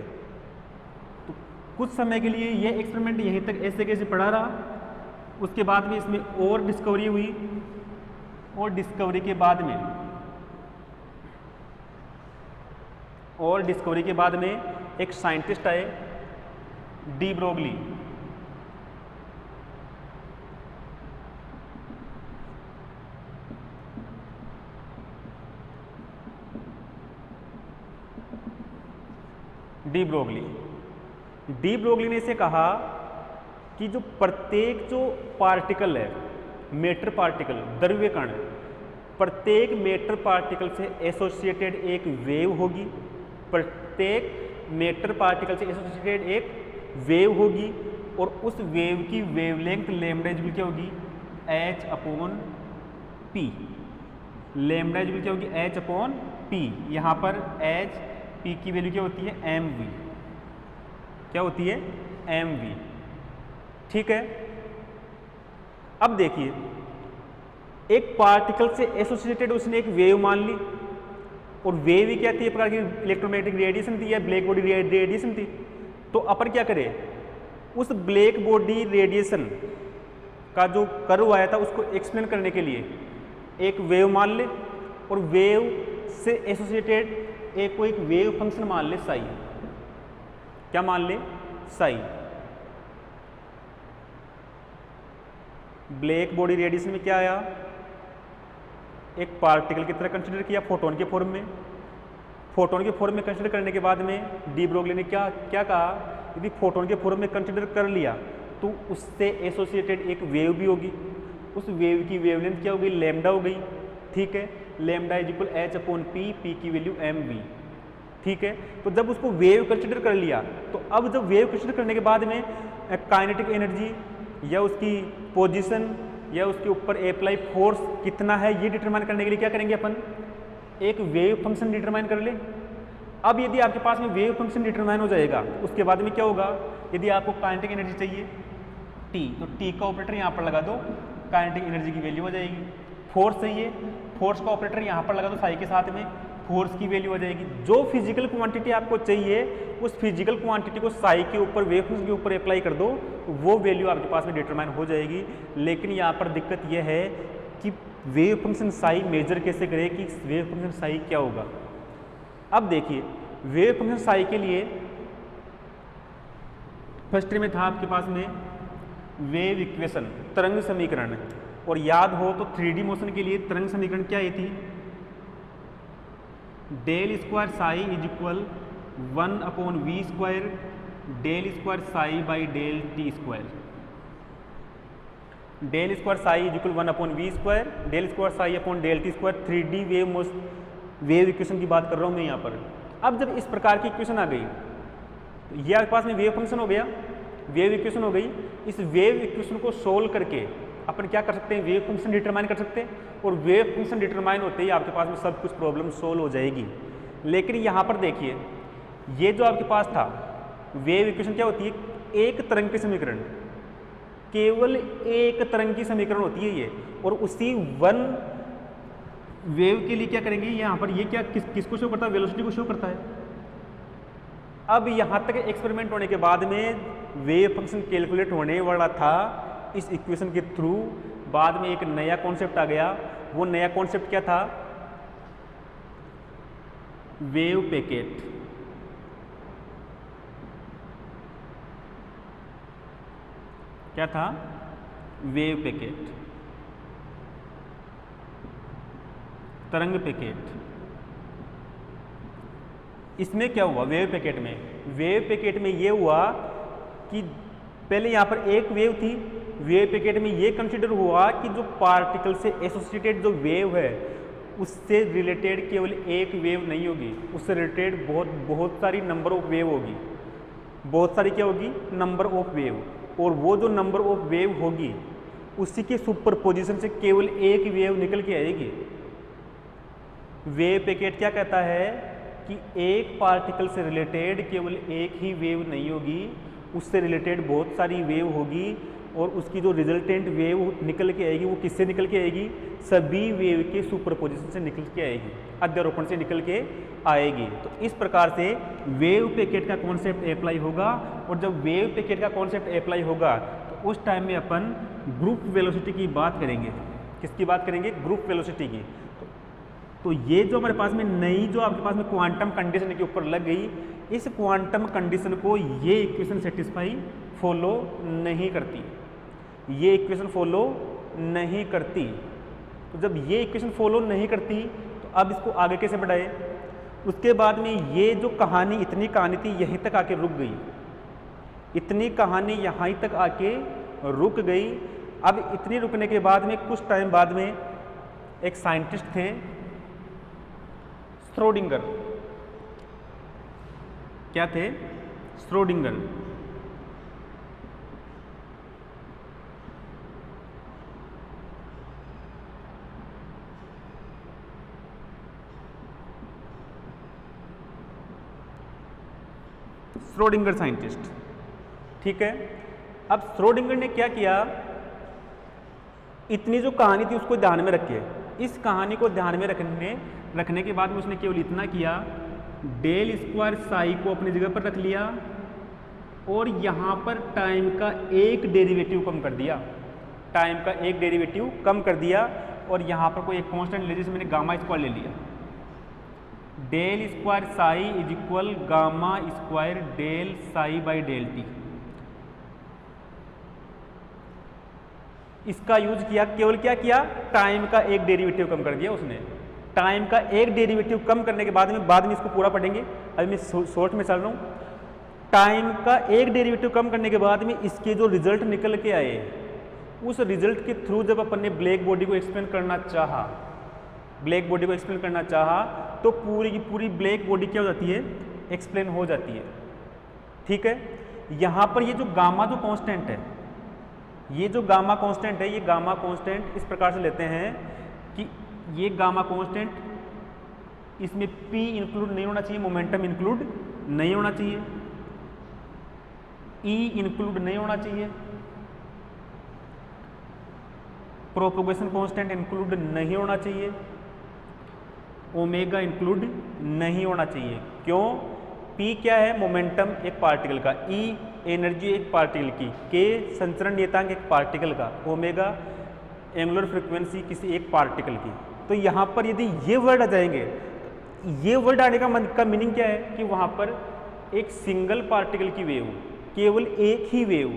तो कुछ समय के लिए ये एक्सपेरिमेंट यहीं तक ऐसे कैसे पड़ा रहा। उसके बाद में इसमें और डिस्कवरी हुई और डिस्कवरी के बाद में एक साइंटिस्ट आए, डी ब्रोगली। डी ब्रोगली ने इसे कहा कि जो प्रत्येक जो पार्टिकल है, मैटर पार्टिकल, द्रव्य कण, प्रत्येक मैटर पार्टिकल से एसोसिएटेड एक वेव होगी। प्रत्येक मैटर पार्टिकल से एसोसिएटेड एक वेव होगी और उस वेव की वेवलेंथ लैम्डा इक्वल क्या होगी h/p। लैम्डा इक्वल क्या होगी h/p। यहाँ पर p की वैल्यू क्या होती है mv। क्या होती है mv। ठीक है। अब देखिए एक पार्टिकल से एसोसिएटेड उसने एक वेव मान ली और वेव ही क्या थी, एक प्रकार की इलेक्ट्रोमैग्नेटिक रेडिएशन थी या ब्लैक बॉडी रेडिएशन थी। तो अपन क्या करें, उस ब्लैक बॉडी रेडिएशन का जो कर्व आया था उसको एक्सप्लेन करने के लिए एक वेव मान ले और वेव से एसोसिएटेड एक वेव फंक्शन मान ले साई। क्या मान ले, साई। ब्लैक बॉडी रेडिएशन में क्या आया, एक पार्टिकल की तरह कंसीडर किया फोटोन के फॉर्म में। फोटोन के फॉर्म में कंसीडर करने के बाद में डी ब्रोगली ने क्या कहा, यदि फोटोन के फॉर्म में कंसीडर कर लिया तो उससे एसोसिएटेड एक वेव भी होगी। उस वेव की वेवलेंथ क्या हो गई, लैम्डा हो गई। ठीक है, lambda is equal h/p, p की वैल्यू mv। ठीक है, तो जब उसको वेव कंसीडर कर लिया तो अब जब वेव कंसीडर करने के बाद में काइनेटिक एनर्जी या उसकी पोजीशन या उसके ऊपर अप्लाई फोर्स कितना है ये डिटरमाइन करने के लिए क्या करेंगे अपन, एक वेव फंक्शन डिटरमाइन कर ले। अब यदि आपके पास में वेव फंक्शन डिटरमाइन हो जाएगा उसके बाद में क्या होगा, यदि आपको काइनेटिक एनर्जी चाहिए T, तो T का ऑपरेटर यहाँ पर लगा दो, काइनेटिक एनर्जी की वैल्यू हो जाएगी। फोर्स चाहिए, फोर्स का ऑपरेटर यहाँ पर लगा दो साई के साथ में, फोर्स की वैल्यू हो जाएगी। जो फिजिकल क्वांटिटी आपको चाहिए उस फिजिकल क्वांटिटी को साई के ऊपर वेव फंक्शन के ऊपर अप्लाई कर दो, वो वैल्यू आपके पास में डिटरमाइन हो जाएगी। लेकिन यहाँ पर दिक्कत यह है कि वेव फंक्शन साई मेजर कैसे करें कि वेव फंक्शन साई क्या होगा। अब देखिए वेव फंक्शन साई के लिए फर्स्ट में था आपके पास में वेव इक्वेशन, तरंग समीकरण। और याद हो तो 3D मोशन के लिए तरंग समीकरण क्या ये थी, del square psi is equal 1/v² del square psi by del T square. Del square psi is equal 1/v², del square psi upon del T square. 3D wave equation की बात कर रहा हूँ मैं यहाँ पर। अब जब इस प्रकार की इक्वेशन आ गई तो ये आपके पास में वेव फंक्शन हो गया, वेव इक्वेशन हो गई। इस वेव इक्वेशन को सोल्व करके अपन क्या कर सकते हैं, वेव फंक्शन डिटरमाइन कर सकते हैं। और वेव फंक्शन डिटरमाइन होते ही आपके पास में सब कुछ प्रॉब्लम सोल्व हो जाएगी। लेकिन यहाँ पर देखिए ये जो आपके पास था वेव इक्वेशन क्या होती है, एक तरंग की समीकरण, केवल एक तरंग की समीकरण होती है ये। और उसी वन वेव के लिए क्या करेंगे, यहाँ पर ये क्या किसको शो करता है, वेलोसिटी को शो करता है। अब यहाँ तक एक्सपेरिमेंट होने के बाद में वेव फंक्शन कैलकुलेट होने वाला था इस इक्वेशन के थ्रू। बाद में एक नया कॉन्सेप्ट आ गया, वो नया कॉन्सेप्ट क्या था, वेव पैकेट। क्या था, वेव पैकेट, तरंग पैकेट। इसमें क्या हुआ वेव पैकेट में, वेव पैकेट में ये हुआ कि पहले यहाँ पर एक वेव थी, वेव पैकेट में ये कंसीडर हुआ कि जो पार्टिकल से एसोसिएटेड जो वेव है उससे रिलेटेड केवल एक वेव नहीं होगी, उससे रिलेटेड बहुत सारी नंबर ऑफ वेव होगी। बहुत सारी क्या होगी, नंबर ऑफ वेव। और वो जो नंबर ऑफ वेव होगी उसी के सुपरपोजिशन से केवल एक वेव निकल के आएगी। वेव पैकेट क्या कहता है कि एक पार्टिकल से रिलेटेड केवल एक ही वेव नहीं होगी, उससे रिलेटेड बहुत सारी वेव होगी। और उसकी जो रिजल्टेंट वेव निकल के आएगी वो किससे निकल के आएगी, सभी वेव के सुपरपोजिशन से निकल के आएगी, अध्यारोपण से निकल के आएगी। तो इस प्रकार से वेव पैकेट का कॉन्सेप्ट अप्लाई होगा। और जब वेव पैकेट का कॉन्सेप्ट अप्लाई होगा तो उस टाइम में अपन ग्रुप वेलोसिटी की बात करेंगे। किसकी बात करेंगे, ग्रुप वेलोसिटी की। तो ये जो हमारे पास में नई जो आपके पास में क्वांटम कंडीशन के ऊपर लग गई, इस क्वांटम कंडीशन को ये इक्वेशन सेटिस्फाई फॉलो नहीं करती, ये इक्वेशन फॉलो नहीं करती। तो जब ये इक्वेशन फॉलो नहीं करती तो अब इसको आगे कैसे बढ़ाए। उसके बाद में ये जो कहानी, इतनी कहानी थी यहीं तक आके रुक गई, इतनी कहानी यहाँ तक आके रुक गई। अब इतनी रुकने के बाद में कुछ टाइम बाद में एक साइंटिस्ट थे श्रोडिंगर। क्या थे? श्रोडिंगर। श्रोडिंगर साइंटिस्ट, ठीक है। अब श्रोडिंगर ने क्या किया, इतनी जो कहानी थी उसको ध्यान में रखिए। इस कहानी को ध्यान में रखने के बाद में उसने केवल इतना किया, डेल स्क्वायर साई को अपनी जगह पर रख लिया और यहाँ पर टाइम का एक डेरिवेटिव कम कर दिया, टाइम का एक डेरिवेटिव कम कर दिया और यहाँ पर कोई एक कांस्टेंट ले, जैसे मैंने गामा स्क्वायर ले लिया। Del square psi is equal gamma square del psi by del T. इसका यूज किया, केवल क्या किया, टाइम का एक डेरिवेटिव कम कर दिया उसने। टाइम का एक डेरिवेटिव कम करने के बाद में इसको पूरा पढ़ेंगे, अभी मैं शॉर्ट में चल रहा हूँ। टाइम का एक डेरिवेटिव कम करने के बाद में इसके जो रिजल्ट निकल के आए, उस रिजल्ट के थ्रू जब अपन ने ब्लैक बॉडी को एक्सप्लेन करना चाहा, तो पूरी की पूरी ब्लैक बॉडी क्या हो जाती है, एक्सप्लेन हो जाती है, ठीक है। यहाँ पर ये जो गामा जो कांस्टेंट है, ये गामा कांस्टेंट इस प्रकार से लेते हैं कि ये गामा कांस्टेंट, इसमें p इंक्लूड नहीं होना चाहिए, मोमेंटम इंक्लूड नहीं होना चाहिए, e इंक्लूड नहीं होना चाहिए, प्रोपोगेशन कांस्टेंट इंक्लूड नहीं होना चाहिए, ओमेगा इंक्लूड नहीं होना चाहिए। क्यों? p क्या है, मोमेंटम एक पार्टिकल का, e एनर्जी एक पार्टिकल की, k संचरण नियतांक एक पार्टिकल का, ओमेगा एंगुलर फ्रीक्वेंसी किसी एक पार्टिकल की। तो यहाँ पर यदि ये वर्ड आ जाएंगे, ये वर्ड आने का मीनिंग क्या है कि वहाँ पर एक सिंगल पार्टिकल की वेव, केवल एक ही वेव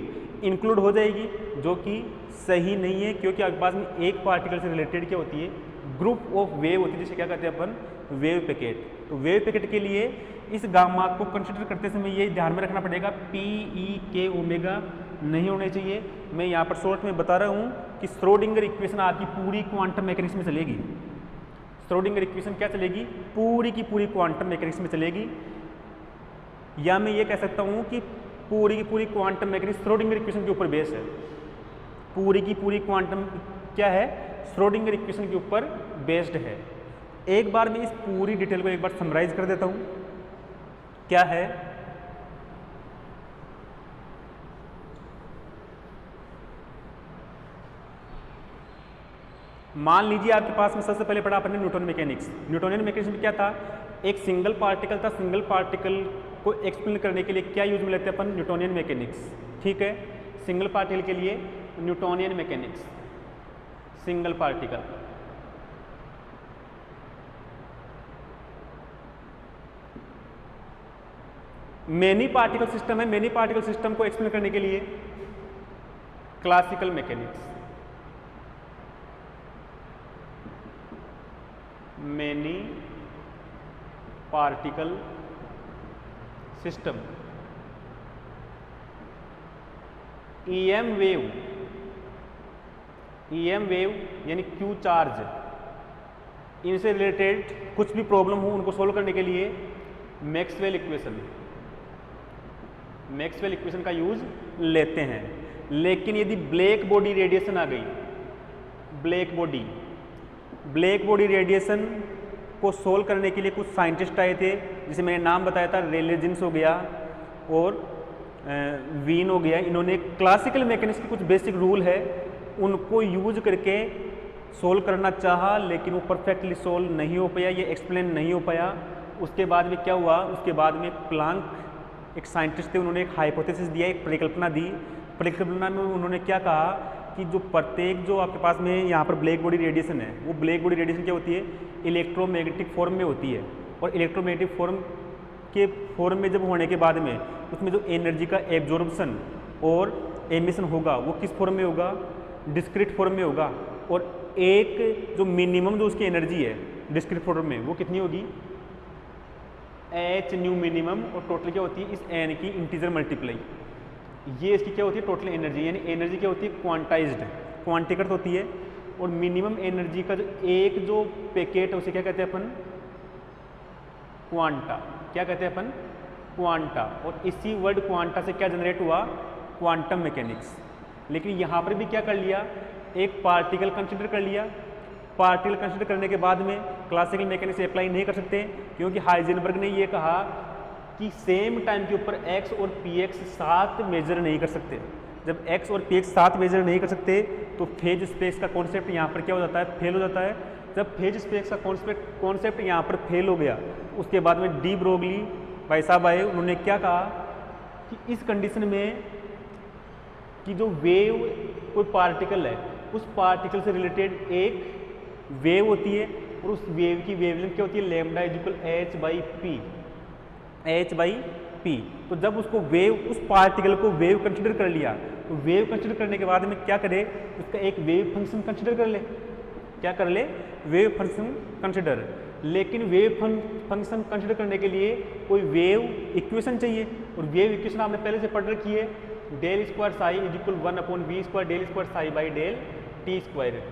इंक्लूड हो जाएगी, जो कि सही नहीं है, क्योंकि आपके पास में एक पार्टिकल से रिलेटेड क्या होती है, ग्रुप ऑफ वेव होती है, जिसे क्या कहते हैं अपन, वेव पैकेट। तो वेव पैकेट के लिए इस गामा को कंसिडर करते समय ये ध्यान में रखना पड़ेगा, p, e, k, ओमेगा नहीं होने चाहिए। मैं यहाँ पर शॉर्ट में बता रहा हूँ कि श्रोडिंगर इक्वेशन आपकी पूरी क्वांटम मैकेनिक्स में चलेगी। श्रोडिंगर इक्वेशन क्या चलेगी, पूरी की पूरी क्वांटम मैकेनिक्स में चलेगी, या मैं ये कह सकता हूँ कि पूरी की पूरी क्वांटम मैकेनिक्स श्रोडिंगर इक्वेशन के ऊपर बेस है। पूरी की पूरी क्वांटम क्या है, श्रोडिंगर इक्वेशन के ऊपर बेस्ड है। एक बार मैं इस पूरी डिटेल को एक बार समराइज कर देता हूँ। क्या है, मान लीजिए आपके पास में सबसे पहले पढ़ा आपने न्यूटन मैकेनिक्स। न्यूटोनियन मैकेनिक्स में क्या था, एक सिंगल पार्टिकल था, सिंगल पार्टिकल को एक्सप्लेन करने के लिए क्या यूज में लेते हैं अपन, न्यूटोनियन मैकेनिक्स, ठीक है। सिंगल पार्टिकल के लिए Newtonian mechanics, single particle. Many particle system है, मेनी पार्टिकल सिस्टम को एक्सप्लेन करने के लिए classical mechanics, many particle system. EM wave, EM wave यानी क्यू चार्ज, इनसे रिलेटेड कुछ भी प्रॉब्लम हो उनको सोल्व करने के लिए मैक्सवेल इक्वेशन, मैक्सवेल इक्वेशन का यूज लेते हैं। लेकिन यदि ब्लैक बॉडी रेडिएशन आ गई, ब्लैक बॉडी रेडिएशन को सोल्व करने के लिए कुछ साइंटिस्ट आए थे, जिसे मैंने नाम बताया था, रेले जीन्स हो गया और वीन हो गया। इन्होंने क्लासिकल मैकेनिक्स के कुछ बेसिक रूल है उनको यूज करके सोल्व करना चाहा, लेकिन वो परफेक्टली सोल्व नहीं हो पाया, ये एक्सप्लेन नहीं हो पाया। उसके बाद में क्या हुआ, उसके बाद में प्लांक एक साइंटिस्ट थे, उन्होंने एक हाइपोथेसिस दिया, एक परिकल्पना दी। परिकल्पना में उन्होंने क्या कहा कि जो प्रत्येक जो आपके पास में यहाँ पर ब्लैक बॉडी रेडिएशन है, वो ब्लैक बॉडी रेडिएशन क्या होती है, इलेक्ट्रोमैग्नेटिक फॉर्म में होती है। और इलेक्ट्रोमैग्नेटिक फॉर्म में जब होने के बाद में उसमें जो एनर्जी का एब्जॉर्प्शन और एमिशन होगा वो किस फॉर्म में होगा, डिस्क्रीट फॉर्म में होगा। और एक जो मिनिमम जो उसकी एनर्जी है डिस्क्रीट फॉर्म में वो कितनी होगी, एच न्यू मिनिमम, और टोटल क्या होती है इस एन की इंटीजर मल्टीप्लाई, ये इसकी क्या होती है टोटल एनर्जी। यानी एनर्जी क्या होती है क्वांटाइज्ड, क्वांटिकृत होती है। और मिनिमम एनर्जी का जो एक जो पैकेट है उसे क्या कहते हैं अपन, क्वांटा। क्या कहते हैं अपन, क्वांटा, और इसी वर्ड क्वांटा से क्या जनरेट हुआ, क्वांटम मैकेनिक्स। लेकिन यहाँ पर भी क्या कर लिया, एक पार्टिकल कंसिडर कर लिया। पार्टिकल कंसिडर करने के बाद में क्लासिकल मैकेनिक्स अप्लाई नहीं कर सकते, क्योंकि हाइजेनबर्ग ने ये कहा कि सेम टाइम के ऊपर एक्स और पी एक्स साथ मेजर नहीं कर सकते। जब एक्स और पी एक्स साथ मेजर नहीं कर सकते तो फेज स्पेस का कॉन्सेप्ट यहाँ पर क्या हो जाता है, फेल हो जाता है। जब फेज स्पेस का कॉन्सेप्ट यहाँ पर फेल हो गया, उसके बाद में डी ब्रोगली भाई साहब आए, उन्होंने क्या कहा कि इस कंडीशन में कि जो वेव कोई पार्टिकल है, उस पार्टिकल से रिलेटेड एक वेव होती है, और उस वेव की वेवलेंथ क्या होती है, lambda is equal H by P. तो जब उसको वेव, उस पार्टिकल को वेव कंसिडर कर लिया, तो वेव कंसिडर करने के बाद में क्या करे, उसका एक वेव फंक्शन कंसिडर कर ले। क्या कर ले, वेव फंक्शन कंसिडर। लेकिन वेव फंक्शन कंसिडर करने के लिए कोई वेव इक्वेशन चाहिए, और वेव इक्वेशन आपने पहले से पढ़ रखी है, del square psi is equal 1/v square del square psi by del T square.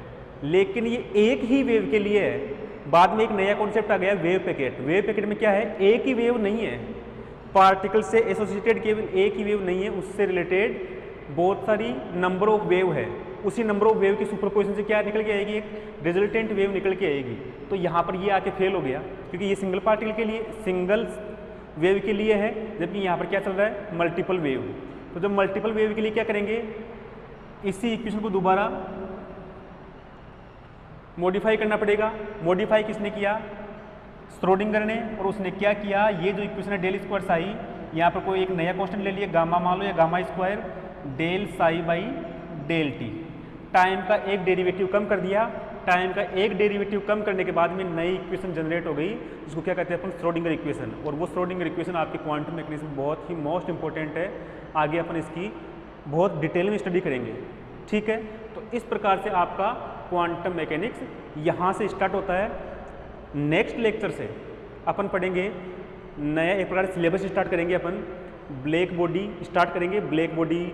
लेकिन ये एक ही वेव के लिए है। बाद में एक नया कॉन्सेप्ट आ गया, वेव पैकेट। वेव पैकेट में क्या है, एक ही वेव नहीं है, पार्टिकल से एसोसिएटेड केवल एक ही वेव नहीं है, उससे रिलेटेड बहुत सारी नंबर ऑफ वेव है। उसी नंबर ऑफ वेव की सुपरपोजिशन से क्या निकल के आएगी, एक रिजल्टेंट वेव निकल के आएगी। तो यहाँ पर ये आके फेल हो गया, क्योंकि ये सिंगल पार्टिकल के लिए, सिंगल वेव के लिए है, जबकि यहाँ पर क्या चल रहा है, मल्टीपल वेव। तो जब मल्टीपल वेव के लिए क्या करेंगे, इसी इक्वेशन को दोबारा मॉडिफाई करना पड़ेगा। मॉडिफाई किसने किया, श्रोडिंगर ने। और उसने क्या किया, ये जो इक्वेशन है डेल स्क्वायर साई, यहाँ पर कोई एक नया कांस्टेंट ले लिया, गामा मान लो, या gamma square del psi by del T. Time का एक डेरिवेटिव कम कर दिया। टाइम का एक डेरिवेटिव कम करने के बाद में नई इक्वेशन जनरेट हो गई, जिसको क्या कहते हैं अपन, श्रोडिंगर इक्वेशन। और वो श्रोडिंगर इक्वेशन आपके क्वांटम मैकेनिक्स में बहुत ही मोस्ट इंपॉर्टेंट है। आगे अपन इसकी बहुत डिटेल में स्टडी करेंगे, ठीक है। तो इस प्रकार से आपका क्वांटम मैकेनिक्स यहाँ से स्टार्ट होता है। नेक्स्ट लेक्चर से अपन पढ़ेंगे नया एक प्रकार सिलेबस स्टार्ट करेंगे अपन, ब्लैक बॉडी स्टार्ट करेंगे। ब्लैक बॉडी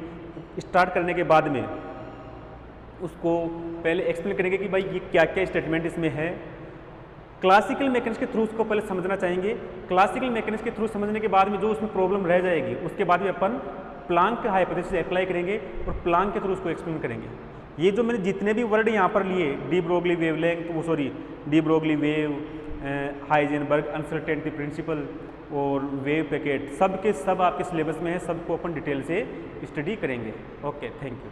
स्टार्ट करने के बाद में उसको पहले एक्सप्लेन करेंगे कि भाई ये क्या क्या स्टेटमेंट इसमें है। क्लासिकल मैकेनिक्स के थ्रू उसको पहले समझना चाहेंगे। क्लासिकल मैकेनिक्स के थ्रू समझने के बाद में जो उसमें प्रॉब्लम रह जाएगी, उसके बाद में अपन प्लांक हाइपोथेसिस अप्लाई करेंगे और प्लांक के थ्रू उसको एक्सप्लेन करेंगे। ये जो मैंने जितने भी वर्ड यहाँ पर लिए, डी ब्रोगली वेवलेंथ, वो sorry de Broglie wave, Heisenberg uncertainty principal और वेव पैकेट, सब के सब आपके सिलेबस में है। सबको अपन डिटेल से स्टडी करेंगे। Okay, thank you.